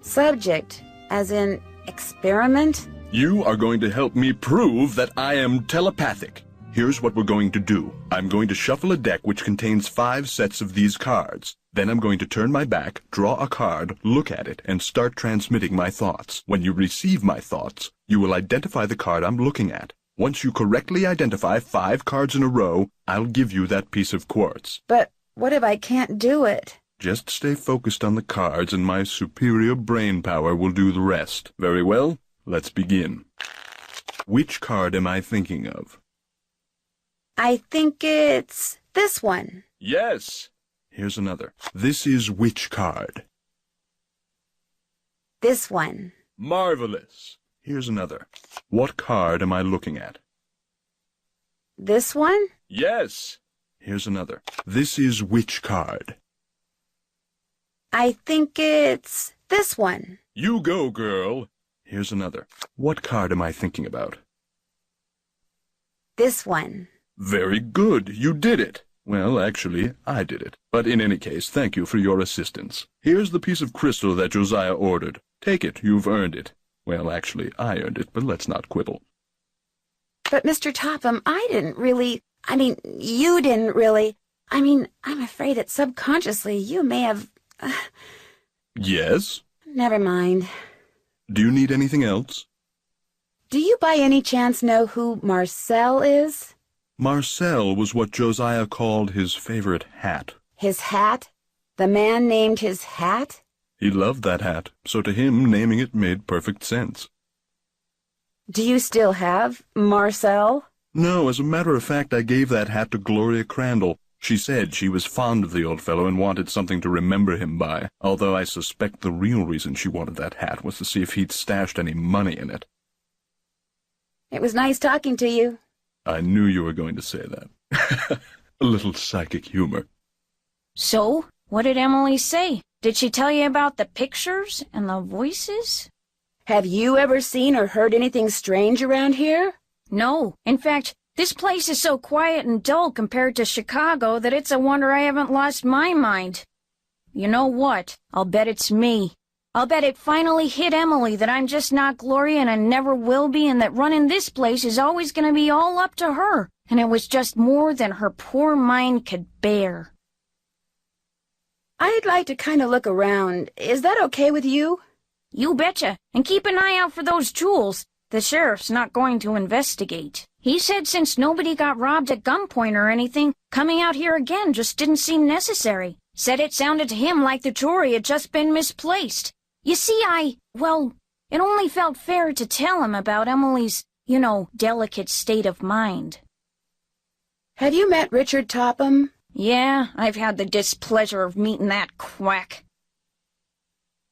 Subject, as in experiment? You are going to help me prove that I am telepathic. Here's what we're going to do. I'm going to shuffle a deck which contains 5 sets of these cards. Then I'm going to turn my back, draw a card, look at it, and start transmitting my thoughts. When you receive my thoughts, you will identify the card I'm looking at. Once you correctly identify 5 cards in a row, I'll give you that piece of quartz. But what if I can't do it? Just stay focused on the cards and my superior brain power will do the rest. Very well, let's begin. Which card am I thinking of? I think it's this one. Yes. Here's another. This is which card? This one. Marvelous. Here's another. What card am I looking at? This one? Yes. Here's another. This is which card? I think it's this one. You go, girl. Here's another. What card am I thinking about? This one. Very good. You did it. Well, actually, I did it. But in any case, thank you for your assistance. Here's the piece of crystal that Josiah ordered. Take it. You've earned it. Well, actually, I earned it, but let's not quibble. But, Mr. Topham, you didn't really... I'm afraid that subconsciously you may have... Yes? Never mind. Do you need anything else? Do you by any chance know who Marcel is? Marcel was what Josiah called his favorite hat. His hat? The man named his hat? He loved that hat, so to him naming it made perfect sense. Do you still have Marcel? No, as a matter of fact, I gave that hat to Gloria Crandall. She said she was fond of the old fellow and wanted something to remember him by, although I suspect the real reason she wanted that hat was to see if he'd stashed any money in it. It was nice talking to you. I knew you were going to say that. A little psychic humor. So, what did Emily say? Did she tell you about the pictures and the voices? Have you ever seen or heard anything strange around here? No. In fact, this place is so quiet and dull compared to Chicago that it's a wonder I haven't lost my mind. You know what? I'll bet it's me. I'll bet it finally hit Emily that I'm just not Gloria and I never will be, and that running this place is always going to be all up to her, and it was just more than her poor mind could bear. I'd like to kind of look around. Is that okay with you? You betcha. And keep an eye out for those jewels. The sheriff's not going to investigate. He said since nobody got robbed at gunpoint or anything, coming out here again just didn't seem necessary. Said it sounded to him like the jewelry had just been misplaced. You see, it only felt fair to tell him about Emily's, delicate state of mind. Have you met Richard Topham? Yeah, I've had the displeasure of meeting that quack.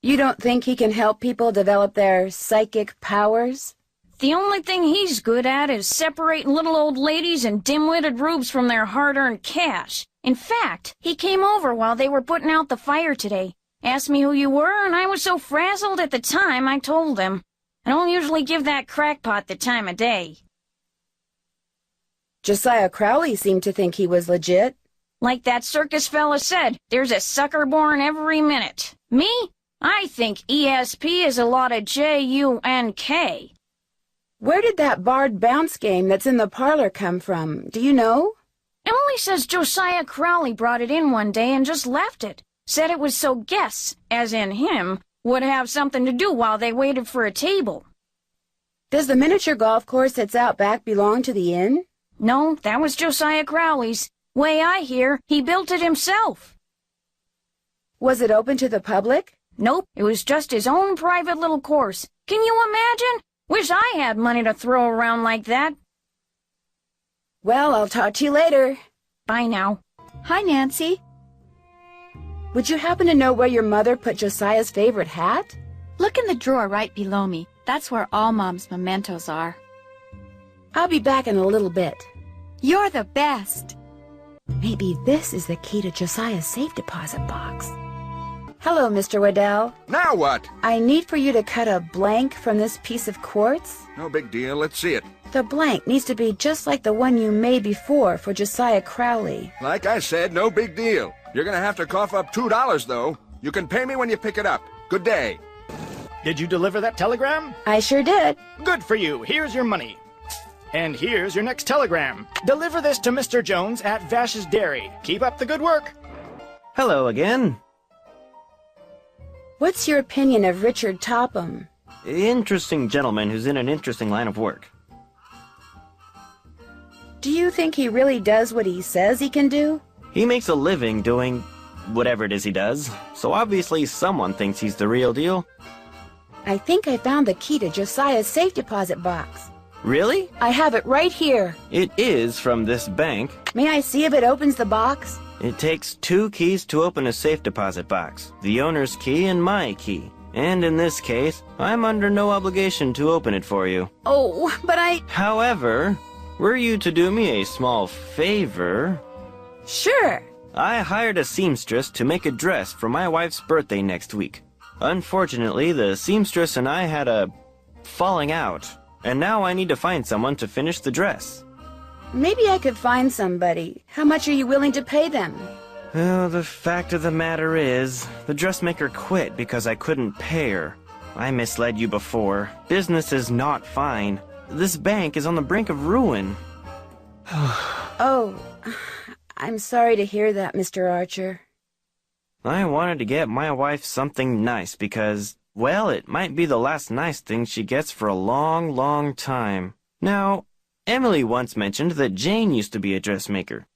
You don't think he can help people develop their psychic powers? The only thing he's good at is separating little old ladies and dim-witted rubes from their hard-earned cash. In fact, he came over while they were putting out the fire today. Asked me who you were, and I was so frazzled at the time I told him. I don't usually give that crackpot the time of day. Josiah Crowley seemed to think he was legit. Like that circus fella said, there's a sucker born every minute. Me? I think ESP is a lot of J-U-N-K. Where did that barred bounce game that's in the parlor come from? Do you know? Emily says Josiah Crowley brought it in one day and just left it. Said it was so guests, as in him, would have something to do while they waited for a table. Does the miniature golf course that's out back belong to the inn? No, that was Josiah Crowley's. Way I hear, he built it himself. Was it open to the public? Nope, it was just his own private little course. Can you imagine? Wish I had money to throw around like that. Well, I'll talk to you later. Bye now. Hi, Nancy. Would you happen to know where your mother put Josiah's favorite hat? Look in the drawer right below me. That's where all Mom's mementos are. I'll be back in a little bit. You're the best. Maybe this is the key to Josiah's safe deposit box. Hello, Mr. Waddell. Now what? I need for you to cut a blank from this piece of quartz. No big deal. Let's see it. The blank needs to be just like the one you made before for Josiah Crowley. Like I said, no big deal. You're gonna have to cough up $2, though. You can pay me when you pick it up. Good day. Did you deliver that telegram? I sure did. Good for you. Here's your money. And here's your next telegram. Deliver this to Mr. Jones at Vash's Dairy. Keep up the good work. Hello again. What's your opinion of Richard Topham? Interesting gentleman who's in an interesting line of work. Do you think he really does what he says he can do? He makes a living doing whatever it is he does, so obviously someone thinks he's the real deal. I think I found the key to Josiah's safe deposit box. Really? I have it right here. It is from this bank. May I see if it opens the box? It takes 2 keys to open a safe deposit box, the owner's key and my key. And in this case, I'm under no obligation to open it for you. Oh, but However, were you to do me a small favor... Sure. I hired a seamstress to make a dress for my wife's birthday next week. Unfortunately, the seamstress and I had a falling out, and now I need to find someone to finish the dress. Maybe I could find somebody. How much are you willing to pay them? Well, the fact of the matter is, the dressmaker quit because I couldn't pay her. I misled you before. Business is not fine. This bank is on the brink of ruin. Oh, I'm sorry to hear that, Mr. Archer. I wanted to get my wife something nice because, well, it might be the last nice thing she gets for a long, long time. Now, Emily once mentioned that Jane used to be a dressmaker.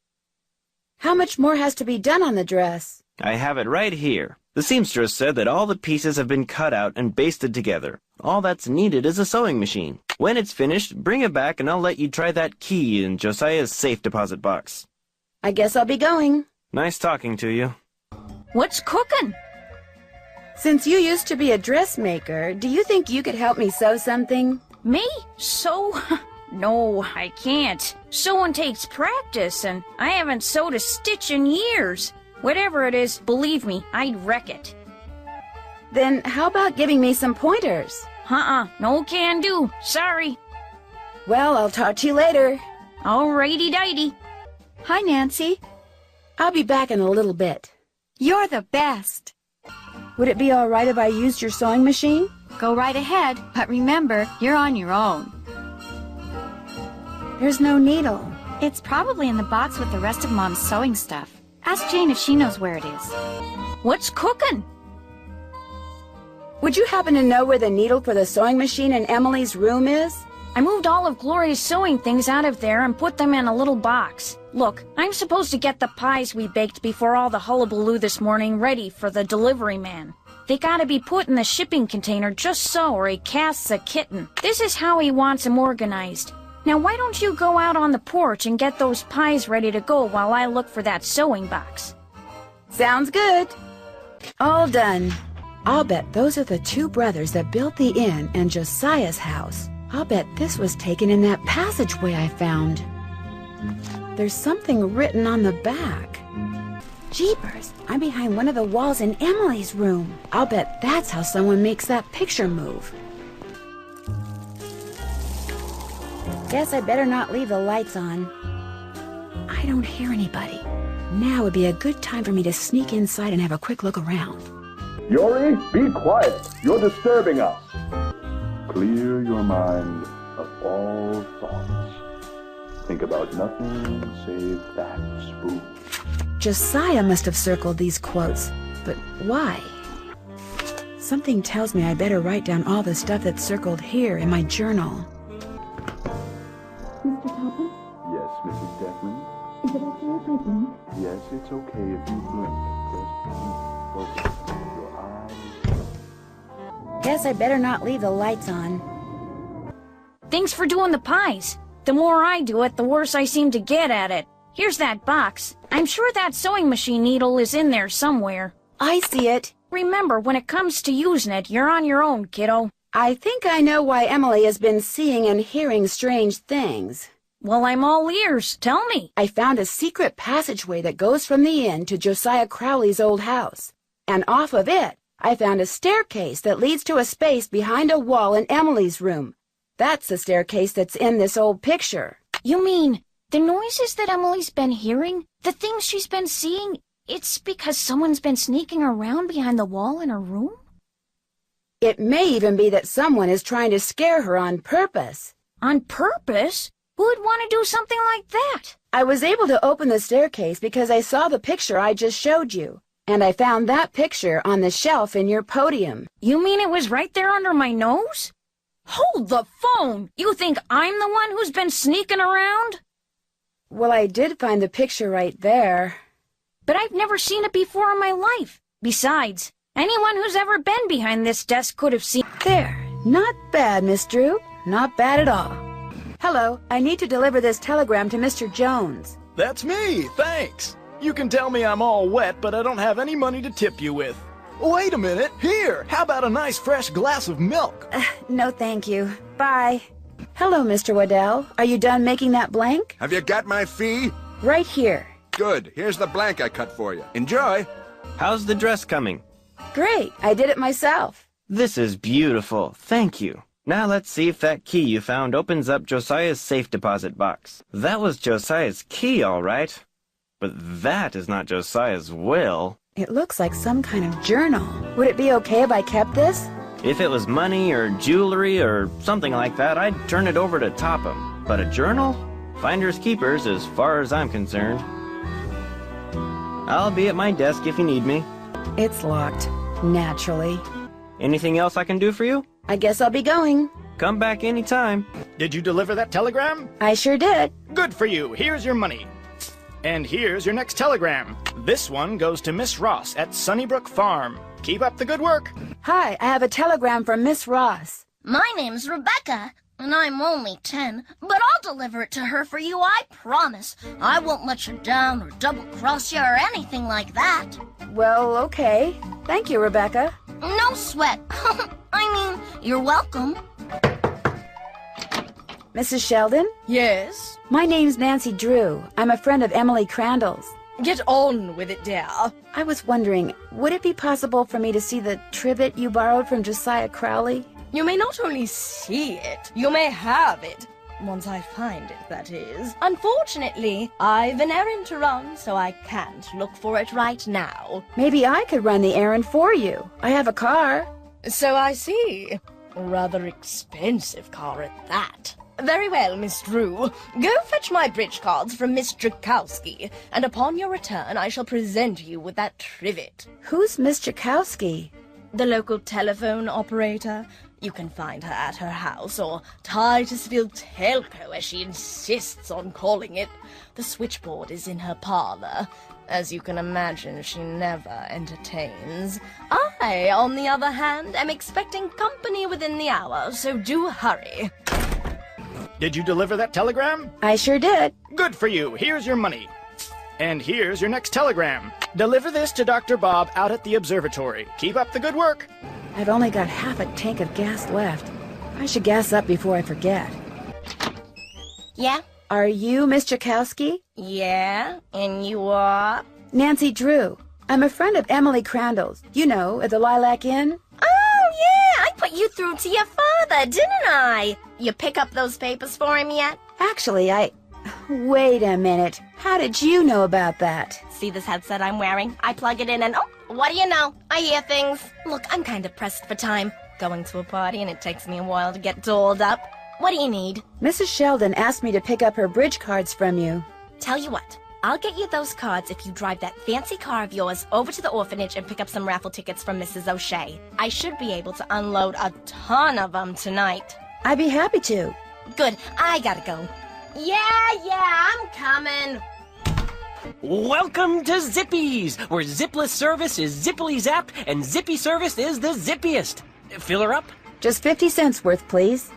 How much more has to be done on the dress? I have it right here. The seamstress said that all the pieces have been cut out and basted together. All that's needed is a sewing machine. When it's finished, bring it back and I'll let you try that key in Josiah's safe deposit box. I guess I'll be going. Nice talking to you. What's cooking? Since you used to be a dressmaker, do you think you could help me sew something? Me? Sew? No, I can't. Sewing takes practice, and I haven't sewed a stitch in years. Whatever it is, believe me, I'd wreck it. Then how about giving me some pointers? No can do. Sorry. Well, I'll talk to you later. Alrighty-dighty. Hi, Nancy. I'll be back in a little bit. You're the best. Would it be all right if I used your sewing machine? Go right ahead, but remember, you're on your own. There's no needle. It's probably in the box with the rest of Mom's sewing stuff. Ask Jane if she knows where it is. What's cooking? Would you happen to know where the needle for the sewing machine in Emily's room is? I moved all of Gloria's sewing things out of there and put them in a little box. Look, I'm supposed to get the pies we baked before all the hullabaloo this morning ready for the delivery man. They gotta be put in the shipping container just so, or he casts a kitten. This is how he wants them organized. Now why don't you go out on the porch and get those pies ready to go while I look for that sewing box? Sounds good. All done. I'll bet those are the two brothers that built the inn and Josiah's house. I'll bet this was taken in that passageway I found. There's something written on the back. Jeepers, I'm behind one of the walls in Emily's room. I'll bet that's how someone makes that picture move. Guess I better not leave the lights on. I don't hear anybody. Now would be a good time for me to sneak inside and have a quick look around. Yuri, be quiet. You're disturbing us. Clear your mind of all thoughts. Think about nothing save that spoon. Josiah must have circled these quotes, but why? Something tells me I better write down all the stuff that's circled here in my journal. Mr. Topham? Yes, Mrs. Deckman? Is it okay if I blink? Yes, it's okay if you blink. Just keep focused. Your eyes. Guess I better not leave the lights on. Thanks for doing the pies. The more I do it, the worse I seem to get at it. Here's that box. I'm sure that sewing machine needle is in there somewhere. I see it. Remember, when it comes to using it, you're on your own, kiddo. I think I know why Emily has been seeing and hearing strange things. Well, I'm all ears. Tell me. I found a secret passageway that goes from the inn to Josiah Crowley's old house. And off of it, I found a staircase that leads to a space behind a wall in Emily's room. That's the staircase that's in this old picture. You mean the noises that Emily's been hearing? The things she's been seeing? It's because someone's been sneaking around behind the wall in her room? It may even be that someone is trying to scare her on purpose. On purpose? Who would want to do something like that? I was able to open the staircase because I saw the picture I just showed you. And I found that picture on the shelf in your podium. You mean it was right there under my nose? Hold the phone! You think I'm the one who's been sneaking around? Well, I did find the picture right there. But I've never seen it before in my life. Besides, anyone who's ever been behind this desk could have seen... There. Not bad, Miss Drew. Not bad at all. Hello, I need to deliver this telegram to Mr. Jones. That's me, thanks. You can tell me I'm all wet, but I don't have any money to tip you with. Wait a minute, here, how about a nice fresh glass of milk? No thank you. Bye. Hello, Mr. Waddell. Are you done making that blank? Have you got my fee? Right here. Good. Here's the blank I cut for you. Enjoy. How's the dress coming? Great, I did it myself. This is beautiful, thank you. Now let's see if that key you found opens up Josiah's safe deposit box. That was Josiah's key, all right. But that is not Josiah's will. It looks like some kind of journal. Would it be okay if I kept this? If it was money or jewelry or something like that, I'd turn it over to Topham. But a journal? Finders keepers as far as I'm concerned. I'll be at my desk if you need me. It's locked. Naturally. Anything else I can do for you? I guess I'll be going. Come back anytime. Did you deliver that telegram? I sure did. Good for you. Here's your money. And here's your next telegram. This one goes to Miss Ross at Sunnybrook Farm. Keep up the good work. Hi, I have a telegram from Miss Ross. My name's Rebecca, and I'm only 10, but I'll deliver it to her for you, I promise. I won't let you down or double-cross you or anything like that. Well, okay. Thank you, Rebecca. No sweat. I mean, you're welcome. Mrs. Sheldon? Yes? My name's Nancy Drew. I'm a friend of Emily Crandall's. Get on with it, dear. I was wondering, would it be possible for me to see the trivet you borrowed from Josiah Crowley? You may not only see it, you may have it. Once I find it, that is. Unfortunately, I've an errand to run, so I can't look for it right now. Maybe I could run the errand for you. I have a car. So I see. A rather expensive car at that. Very well, Miss Drew. Go fetch my bridge cards from Miss Jakowski, and upon your return I shall present you with that trivet. Who's Miss Jakowski? The local telephone operator. You can find her at her house, or Titusville Telco, as she insists on calling it. The switchboard is in her parlor. As you can imagine, she never entertains. I, on the other hand, am expecting company within the hour, so do hurry. Did you deliver that telegram? I sure did. Good for you. Here's your money. And here's your next telegram. Deliver this to Dr. Bob out at the observatory. Keep up the good work. I've only got half a tank of gas left. I should gas up before I forget. Yeah? Are you Miss Jakowski? Yeah? And you are? Nancy Drew. I'm a friend of Emily Crandall's. You know, at the Lilac Inn. Oh, yeah! I put you through to your father, didn't I? You pick up those papers for him yet? Actually, Wait a minute. How did you know about that? See this headset I'm wearing? I plug it in and what do you know? I hear things. Look, I'm kind of pressed for time. Going to a party and it takes me a while to get dolled up. What do you need? Mrs. Sheldon asked me to pick up her bridge cards from you. Tell you what, I'll get you those cards if you drive that fancy car of yours over to the orphanage and pick up some raffle tickets from Mrs. O'Shea. I should be able to unload a ton of them tonight. I'd be happy to. Good, I gotta go. Yeah, I'm coming. Welcome to Zippy's, where zipless service is zippily zapped and zippy service is the zippiest. Fill her up? Just 50 cents worth, please.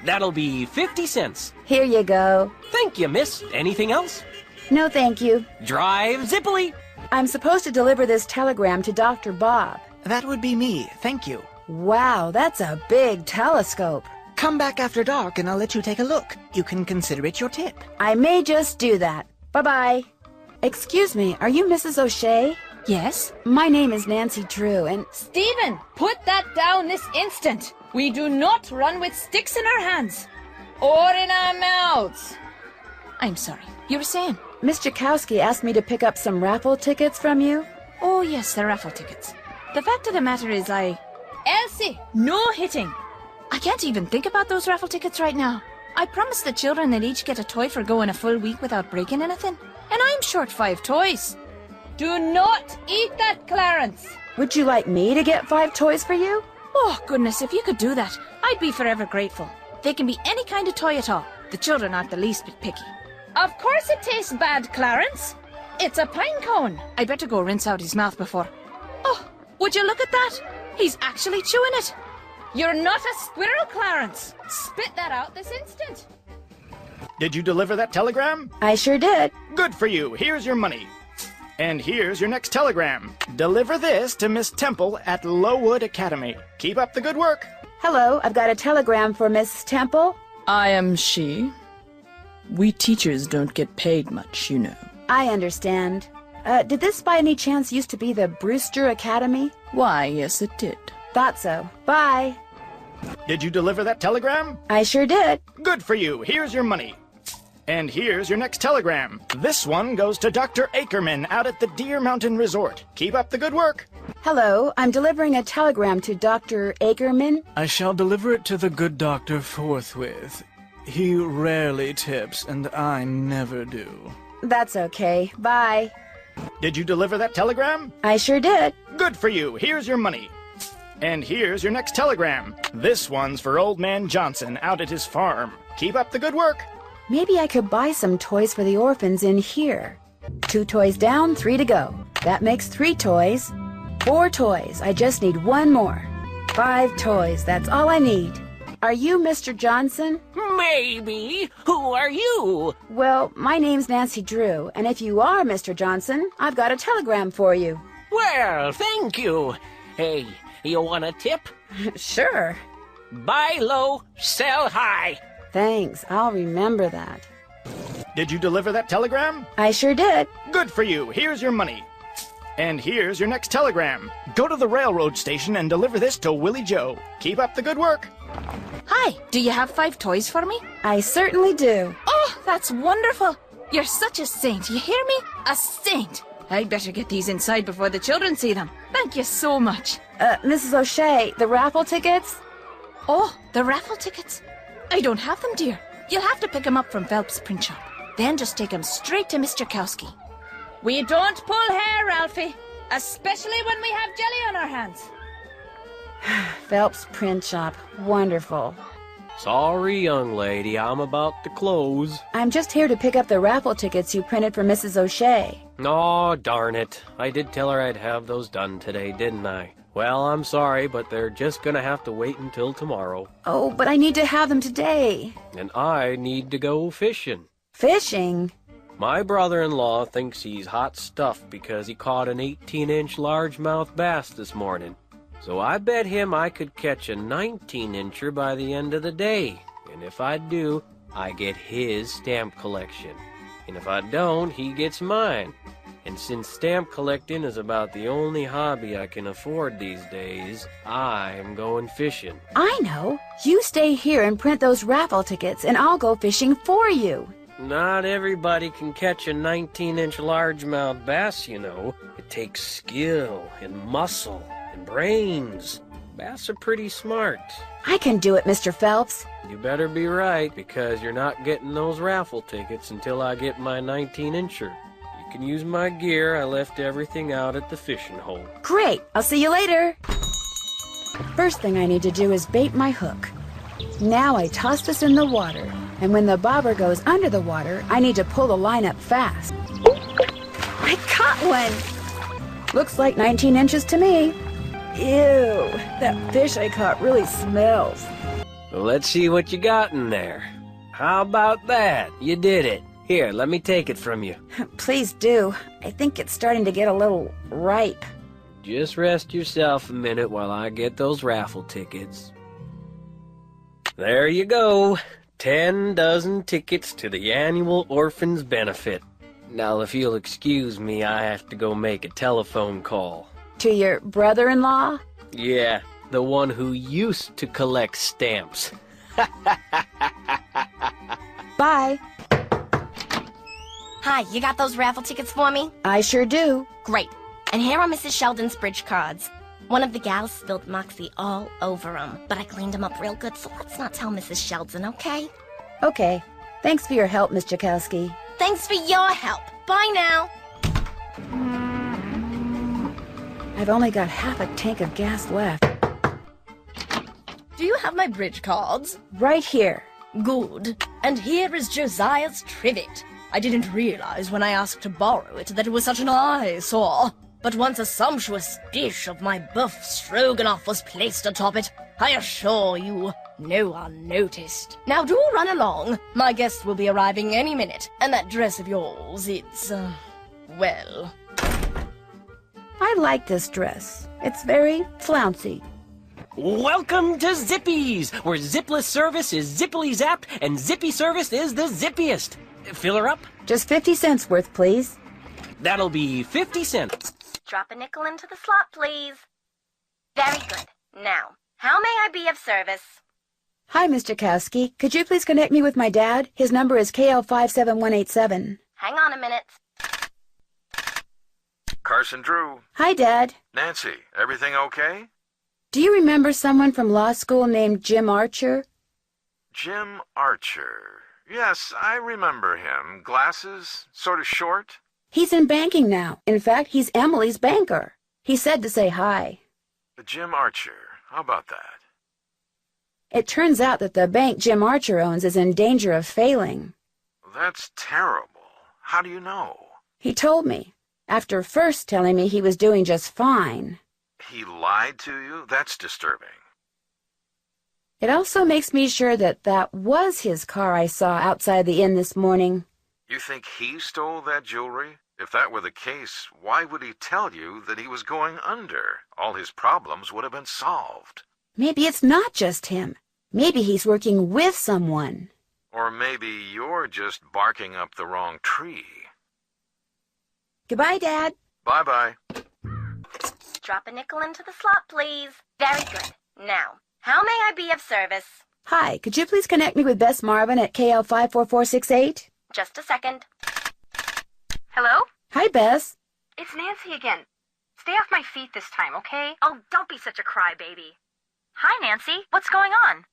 That'll be 50 cents. Here you go. Thank you, miss. Anything else? No, thank you. Drive zippily. I'm supposed to deliver this telegram to Dr. Bob. That would be me, thank you. Wow, that's a big telescope. Come back after dark and I'll let you take a look. You can consider it your tip. I may just do that. Bye-bye. Excuse me, are you Mrs. O'Shea? Yes? My name is Nancy Drew, and... Stephen, put that down this instant. We do not run with sticks in our hands. Or in our mouths. I'm sorry, you were saying? Miss Jakowski asked me to pick up some raffle tickets from you. Oh, yes, the raffle tickets. The fact of the matter is Elsie, no hitting. I can't even think about those raffle tickets right now. I promised the children they'd each get a toy for going a full week without breaking anything. And I'm short 5 toys. Do not eat that, Clarence. Would you like me to get 5 toys for you? Oh, goodness, if you could do that, I'd be forever grateful. They can be any kind of toy at all. The children aren't the least bit picky. Of course it tastes bad, Clarence. It's a pine cone. I better go rinse out his mouth before... Oh, would you look at that? He's actually chewing it. You're not a squirrel, Clarence. Spit that out this instant. Did you deliver that telegram? I sure did. Good for you. Here's your money. And here's your next telegram. Deliver this to Miss Temple at Lowood Academy. Keep up the good work. Hello, I've got a telegram for Miss Temple. I am she. We teachers don't get paid much, you know. I understand. Did this by any chance used to be the Brewster Academy? Why, yes it did. Thought so. Bye. Did you deliver that telegram? I sure did. Good for you. Here's your money. And here's your next telegram. This one goes to Dr. Ackerman out at the Deer Mountain Resort. Keep up the good work. Hello, I'm delivering a telegram to Dr. Ackerman. I shall deliver it to the good doctor forthwith. He rarely tips, and I never do. That's okay. Bye. Did you deliver that telegram? I sure did. Good for you. Here's your money. And here's your next telegram. This one's for Old Man Johnson out at his farm. Keep up the good work. Maybe I could buy some toys for the orphans in here. 2 toys down, 3 to go. That makes 3 toys. 4 toys. I just need one more. 5 toys. That's all I need. Are you Mr. Johnson? Maybe. Who are you? Well, my name's Nancy Drew, and if you are Mr. Johnson, I've got a telegram for you. Well, thank you. Hey, you want a tip? Sure. Buy low, sell high. Thanks. I'll remember that. Did you deliver that telegram? I sure did. Good for you. Here's your money. And here's your next telegram. Go to the railroad station and deliver this to Willie Joe. Keep up the good work. Hi, do you have 5 toys for me? I certainly do. Oh, that's wonderful. You're such a saint, you hear me? A saint. I'd better get these inside before the children see them. Thank you so much. Mrs. O'Shea, the raffle tickets? Oh, the raffle tickets? I don't have them, dear. You'll have to pick them up from Phelps' print shop. Then just take them straight to Mr. Kowski. We don't pull hair, Ralphie. Especially when we have jelly on our hands. Phelps print shop. Wonderful. Sorry, young lady, I'm about to close. I'm just here to pick up the raffle tickets you printed for Mrs. O'Shea. Oh, darn it. I did tell her I'd have those done today, didn't I? Well, I'm sorry, but they're just gonna have to wait until tomorrow. Oh, but I need to have them today. And I need to go fishing. Fishing? My brother-in-law thinks he's hot stuff because he caught an 18-inch largemouth bass this morning. So I bet him I could catch a 19-incher by the end of the day. And if I do, I get his stamp collection. And if I don't, he gets mine. And since stamp collecting is about the only hobby I can afford these days, I'm going fishing. I know. You stay here and print those raffle tickets, and I'll go fishing for you. Not everybody can catch a 19-inch largemouth bass, you know. It takes skill and muscle and brains. Bass are pretty smart. I can do it, Mr. Phelps. You better be right, because you're not getting those raffle tickets until I get my 19-incher. You can use my gear. I left everything out at the fishing hole. Great. I'll see you later. First thing I need to do is bait my hook. Now I toss this in the water, and when the bobber goes under the water, I need to pull the line up fast. I caught one! Looks like 19 inches to me. Ew, that fish I caught really smells. Well, let's see what you got in there. How about that? You did it. Here, let me take it from you. Please do. I think it's starting to get a little ripe. Just rest yourself a minute while I get those raffle tickets. There you go. 10 dozen tickets to the annual Orphans Benefit. Now, if you'll excuse me, I have to go make a telephone call. To your brother-in-law? Yeah, the one who used to collect stamps. Bye. Hi, you got those raffle tickets for me? I sure do. Great. And here are Mrs. Sheldon's bridge cards. One of the gals spilled Moxie all over them, but I cleaned them up real good, so let's not tell Mrs. Sheldon, okay? Okay. Thanks for your help, Miss Jakowski. Thanks for your help. Bye now. I've only got half a tank of gas left. Do you have my bridge cards? Right here. Good. And here is Josiah's trivet. I didn't realize when I asked to borrow it that it was such an eyesore. But once a sumptuous dish of my buff stroganoff was placed atop it, I assure you, no one noticed. Now do run along. My guest will be arriving any minute, and that dress of yours, it's, well... I like this dress. It's very flouncy. Welcome to Zippy's, where zipless service is zippily zapped, and zippy service is the zippiest. Fill her up? Just 50 cents worth, please. That'll be 50 cents. Drop a nickel into the slot, please. Very good. Now, how may I be of service? Hi, Mr. Kowski. Could you please connect me with my dad? His number is KL57187. Hang on a minute. Carson Drew. Hi, Dad. Nancy, everything okay? Do you remember someone from law school named Jim Archer? Jim Archer. Yes, I remember him. Glasses, sort of short. He's in banking now. In fact, he's Emily's banker. He said to say hi. Jim Archer. How about that? It turns out that the bank Jim Archer owns is in danger of failing. That's terrible. How do you know? He told me, after first telling me he was doing just fine. He lied to you? That's disturbing. It also makes me sure that that was his car I saw outside the inn this morning. You think he stole that jewelry? If that were the case, why would he tell you that he was going under? All his problems would have been solved. Maybe it's not just him. Maybe he's working with someone. Or maybe you're just barking up the wrong tree. Goodbye, Dad. Bye-bye. Drop a nickel into the slot, please. Very good. Now, how may I be of service? Hi, could you please connect me with Bess Marvin at KL 54468? Just a second. Hello? Hi, Bess. It's Nancy again. Stay off my feet this time, okay? Oh, don't be such a crybaby. Hi, Nancy. What's going on?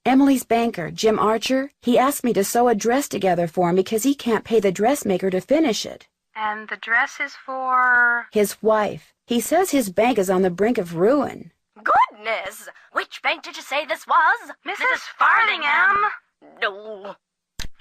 Emily's banker, Jim Archer, he asked me to sew a dress together for him because he can't pay the dressmaker to finish it. And the dress is for... His wife. He says his bank is on the brink of ruin. Goodness! Which bank did you say this was? Mrs. Farthingham! No.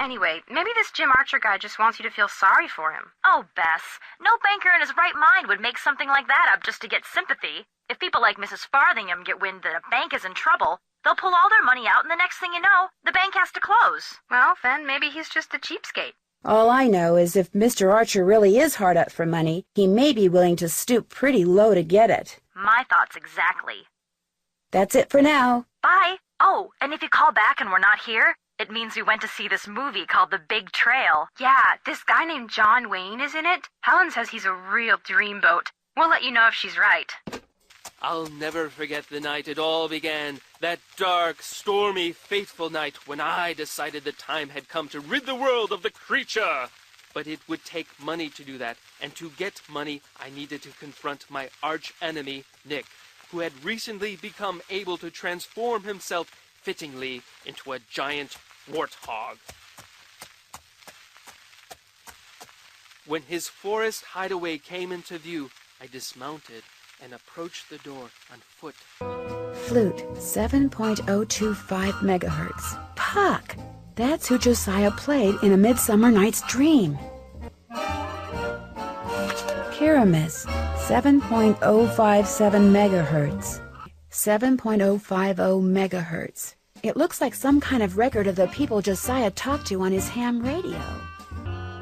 Anyway, maybe this Jim Archer guy just wants you to feel sorry for him. Oh, Bess, no banker in his right mind would make something like that up just to get sympathy. If people like Mrs. Farthingham get wind that a bank is in trouble, they'll pull all their money out and the next thing you know, the bank has to close. Well, then maybe he's just a cheapskate. All I know is if Mr. Archer really is hard up for money, he may be willing to stoop pretty low to get it. My thoughts exactly. That's it for now. Bye. Oh, and if you call back and we're not here, it means we went to see this movie called The Big Trail. Yeah, this guy named John Wayne is in it. Helen says he's a real dreamboat. We'll let you know if she's right. I'll never forget the night it all began, that dark, stormy, fateful night when I decided the time had come to rid the world of the creature. But it would take money to do that, and to get money, I needed to confront my arch-enemy, Nick, who had recently become able to transform himself fittingly into a giant warthog. When his forest hideaway came into view, I dismounted and approached the door on foot. Flute, 7.025 megahertz. Puck! That's who Josiah played in A Midsummer Night's Dream. Pyramus, 7.057 megahertz. 7.050 megahertz. It looks like some kind of record of the people Josiah talked to on his ham radio.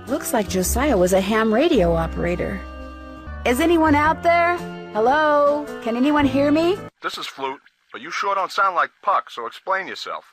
Looks like Josiah was a ham radio operator. Is anyone out there? Hello? Can anyone hear me? This is Flute, but you sure don't sound like Puck, so explain yourself.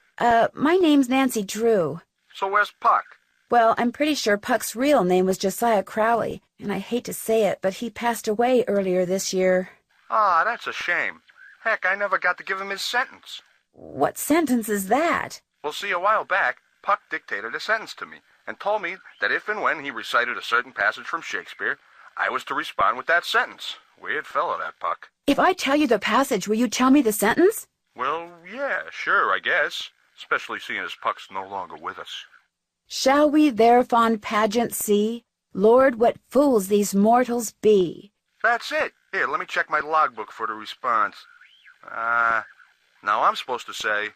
My name's Nancy Drew. So where's Puck? Well, I'm pretty sure Puck's real name was Josiah Crowley, and I hate to say it, but he passed away earlier this year. Ah, that's a shame. Heck, I never got to give him his sentence. What sentence is that? Well, see, a while back, Puck dictated a sentence to me and told me that if and when he recited a certain passage from Shakespeare, I was to respond with that sentence. Weird fellow, that Puck. If I tell you the passage, will you tell me the sentence? Well, yeah, sure, I guess. Especially seeing as Puck's no longer with us. Shall we their fond pageant see? Lord, what fools these mortals be. That's it. Here, let me check my logbook for the response. Now I'm supposed to say,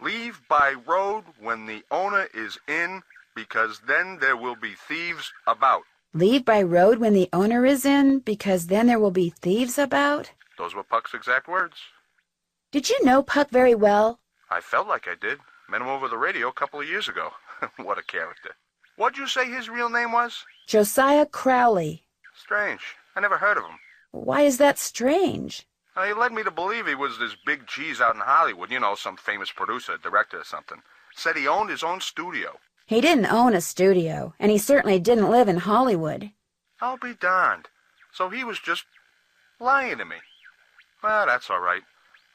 leave by road when the owner is in, because then there will be thieves about. Leave by road when the owner is in, because then there will be thieves about? Those were Puck's exact words. Did you know Puck very well? I felt like I did. Met him over the radio a couple of years ago. What a character. What'd you say his real name was? Josiah Crowley. Strange. I never heard of him. Why is that strange? He led me to believe he was this big cheese out in Hollywood. You know, some famous producer, director or something. Said he owned his own studio. He didn't own a studio, and he certainly didn't live in Hollywood. I'll be darned. So he was just lying to me. Well, that's all right.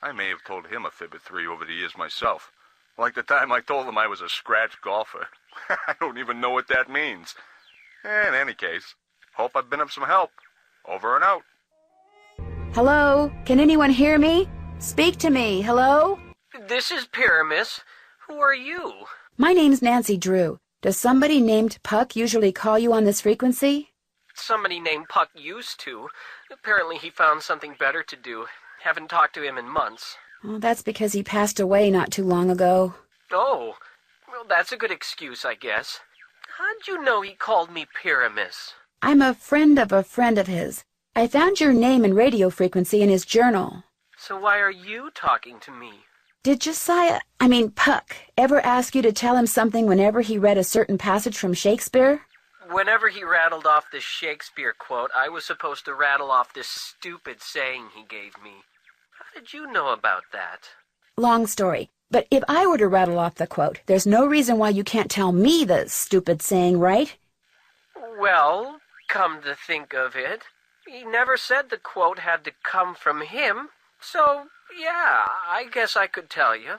I may have told him a fib or three over the years myself. Like the time I told him I was a scratch golfer. I don't even know what that means. In any case, hope I've been of some help. Over and out. Hello? Can anyone hear me? Speak to me. Hello? This is Pyramus. Who are you? My name's Nancy Drew. Does somebody named Puck usually call you on this frequency? Somebody named Puck used to. Apparently he found something better to do. Haven't talked to him in months. Well, that's because he passed away not too long ago. Oh, well, that's a good excuse, I guess. How'd you know he called me Pyramus? I'm a friend of his. I found your name and radio frequency in his journal. So why are you talking to me? Did Puck, ever ask you to tell him something whenever he read a certain passage from Shakespeare? Whenever he rattled off this Shakespeare quote, I was supposed to rattle off this stupid saying he gave me. How did you know about that? Long story. But if I were to rattle off the quote, there's no reason why you can't tell me the stupid saying, right? Well, come to think of it, he never said the quote had to come from him, so, yeah, I guess I could tell you.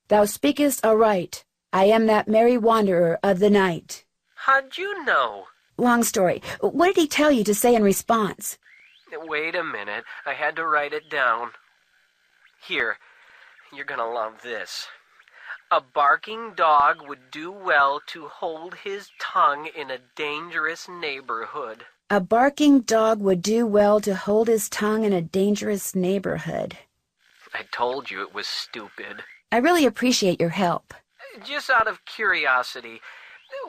Thou speakest aright. I am that merry wanderer of the night. How'd you know? Long story. What did he tell you to say in response? Wait a minute, I had to write it down. Here, you're gonna love this. A barking dog would do well to hold his tongue in a dangerous neighborhood. A barking dog would do well to hold his tongue in a dangerous neighborhood. I told you it was stupid. I really appreciate your help. Just out of curiosity,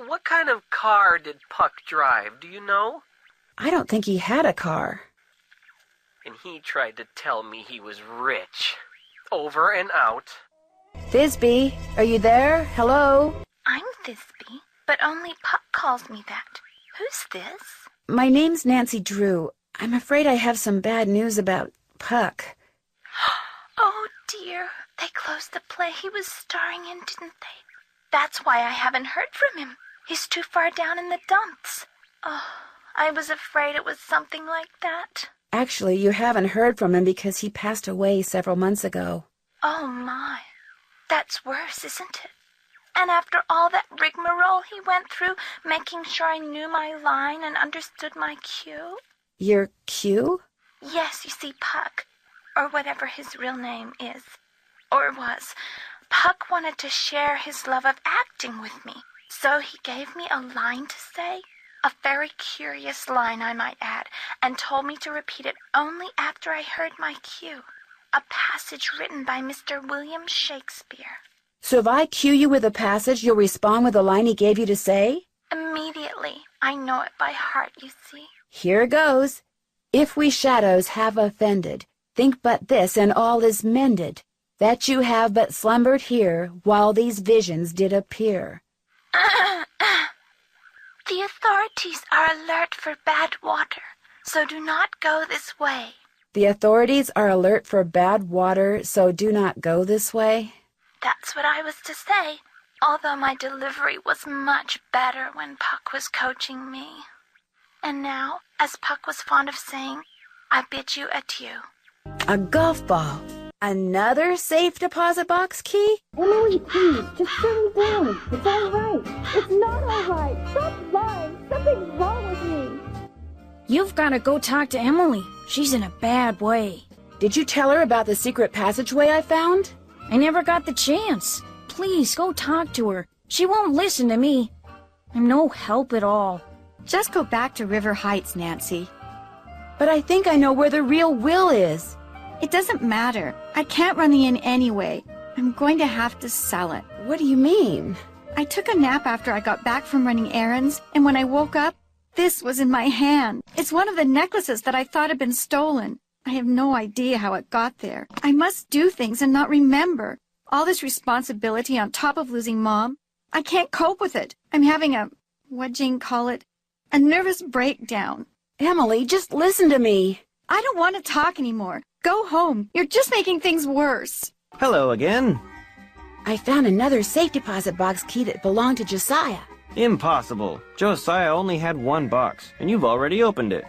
what kind of car did Puck drive, do you know? I don't think he had a car. And he tried to tell me he was rich. Over and out. Thisbe, are you there? Hello? I'm Thisbe, but only Puck calls me that. Who's this? My name's Nancy Drew. I'm afraid I have some bad news about Puck. Oh, dear. They closed the play he was starring in, didn't they? That's why I haven't heard from him. He's too far down in the dumps. Oh, I was afraid it was something like that. Actually, you haven't heard from him because he passed away several months ago. Oh, my. That's worse, isn't it? And after all that rigmarole he went through, making sure I knew my line and understood my cue? Your cue? Yes, you see, Puck, or whatever his real name is, or was, Puck wanted to share his love of acting with me, so he gave me a line to say, a very curious line, I might add, and told me to repeat it only after I heard my cue, a passage written by Mr. William Shakespeare. So if I cue you with a passage, you'll respond with the line he gave you to say? Immediately. I know it by heart, you see. Here goes. If we shadows have offended, think but this, and all is mended, that you have but slumbered here, while these visions did appear. The authorities are alert for bad water, so do not go this way. The authorities are alert for bad water, so do not go this way. That's what I was to say, although my delivery was much better when Puck was coaching me. And now, as Puck was fond of saying, I bid you adieu. A golf ball. Another safe deposit box key? Emily, please, just sit down. It's all right. It's not all right. Stop lying. Something's wrong with me. You've got to go talk to Emily. She's in a bad way. Did you tell her about the secret passageway I found? I never got the chance. Please, go talk to her. She won't listen to me. I'm no help at all. Just go back to River Heights, Nancy. But I think I know where the real Will is. It doesn't matter. I can't run the inn anyway. I'm going to have to sell it. What do you mean? I took a nap after I got back from running errands, and when I woke up, this was in my hand. It's one of the necklaces that I thought had been stolen. I have no idea how it got there. I must do things and not remember. All this responsibility on top of losing Mom. I can't cope with it. I'm having what'd Jane call it? A nervous breakdown. Emily, just listen to me. I don't want to talk anymore. Go home. You're just making things worse. Hello again. I found another safe deposit box key that belonged to Josiah. Impossible. Josiah only had one box, and you've already opened it.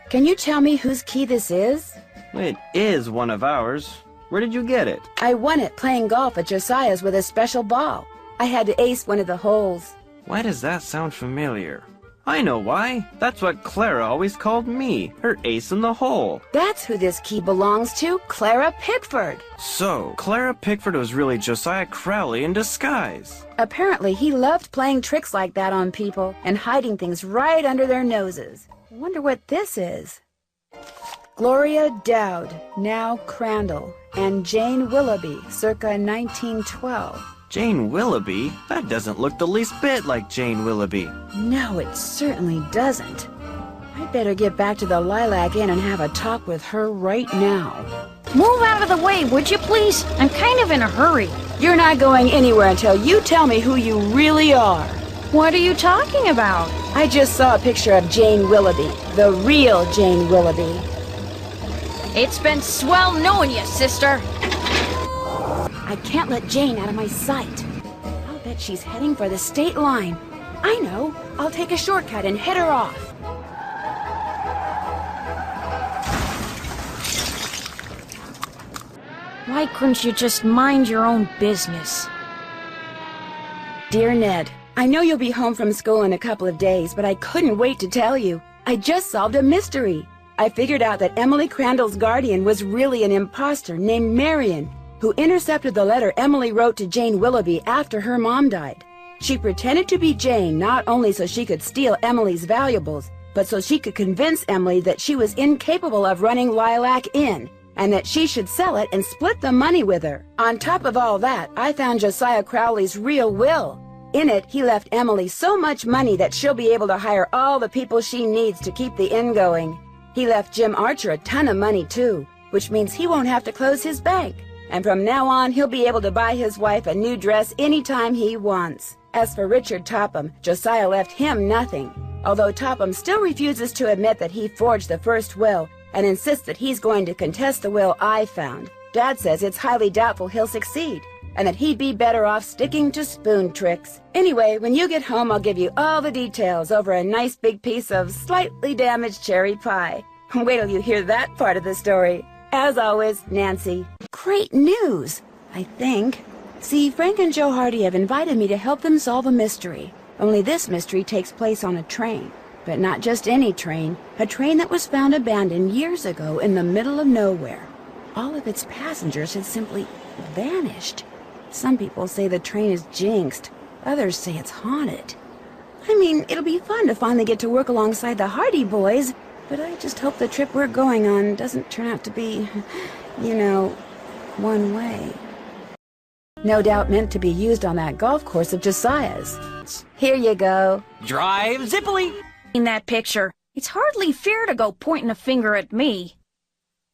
Can you tell me whose key this is? It is one of ours. Where did you get it? I won it playing golf at Josiah's with a special ball. I had to ace one of the holes. Why does that sound familiar? I know why. That's what Clara always called me, her ace in the hole. That's who this key belongs to, Clara Pickford. So, Clara Pickford was really Josiah Crowley in disguise. Apparently, he loved playing tricks like that on people and hiding things right under their noses. I wonder what this is. Gloria Dowd, now Crandall, and Jane Willoughby, circa 1912. Jane Willoughby? That doesn't look the least bit like Jane Willoughby. No, it certainly doesn't. I'd better get back to the Lilac Inn and have a talk with her right now. Move out of the way, would you please? I'm kind of in a hurry. You're not going anywhere until you tell me who you really are. What are you talking about? I just saw a picture of Jane Willoughby, the real Jane Willoughby. It's been swell knowing you, sister. I can't let Jane out of my sight. I'll bet she's heading for the state line. I know. I'll take a shortcut and head her off. Why couldn't you just mind your own business? Dear Ned, I know you'll be home from school in a couple of days, but I couldn't wait to tell you. I just solved a mystery. I figured out that Emily Crandall's guardian was really an imposter named Marion, who intercepted the letter Emily wrote to Jane Willoughby after her mom died. She pretended to be Jane not only so she could steal Emily's valuables, but so she could convince Emily that she was incapable of running Lilac Inn, and that she should sell it and split the money with her. On top of all that, I found Josiah Crowley's real will. In it, he left Emily so much money that she'll be able to hire all the people she needs to keep the inn going. He left Jim Archer a ton of money too, which means he won't have to close his bank. And from now on, he'll be able to buy his wife a new dress anytime he wants. As for Richard Topham, Josiah left him nothing, although Topham still refuses to admit that he forged the first will and insists that he's going to contest the will I found. Dad says it's highly doubtful he'll succeed, and that he'd be better off sticking to spoon tricks. Anyway, when you get home, I'll give you all the details over a nice big piece of slightly damaged cherry pie. Wait till you hear that part of the story. As always, Nancy. Great news, I think. See, Frank and Joe Hardy have invited me to help them solve a mystery. Only this mystery takes place on a train. But not just any train, a train that was found abandoned years ago in the middle of nowhere. All of its passengers had simply vanished. Some people say the train is jinxed. Others say it's haunted. I mean, it'll be fun to finally get to work alongside the Hardy boys, but I just hope the trip we're going on doesn't turn out to be, you know, one way. No doubt meant to be used on that golf course of Josiah's. Here you go. Drive zippily! In that picture, it's hardly fair to go pointing a finger at me.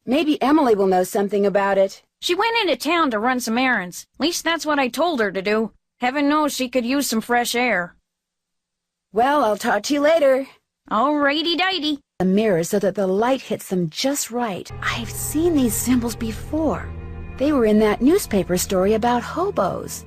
Maybe Emily will know something about it. She went into town to run some errands. At least that's what I told her to do. Heaven knows she could use some fresh air. Well, I'll talk to you later. Alrighty-dighty. The mirror so that the light hits them just right. I've seen these symbols before. They were in that newspaper story about hobos.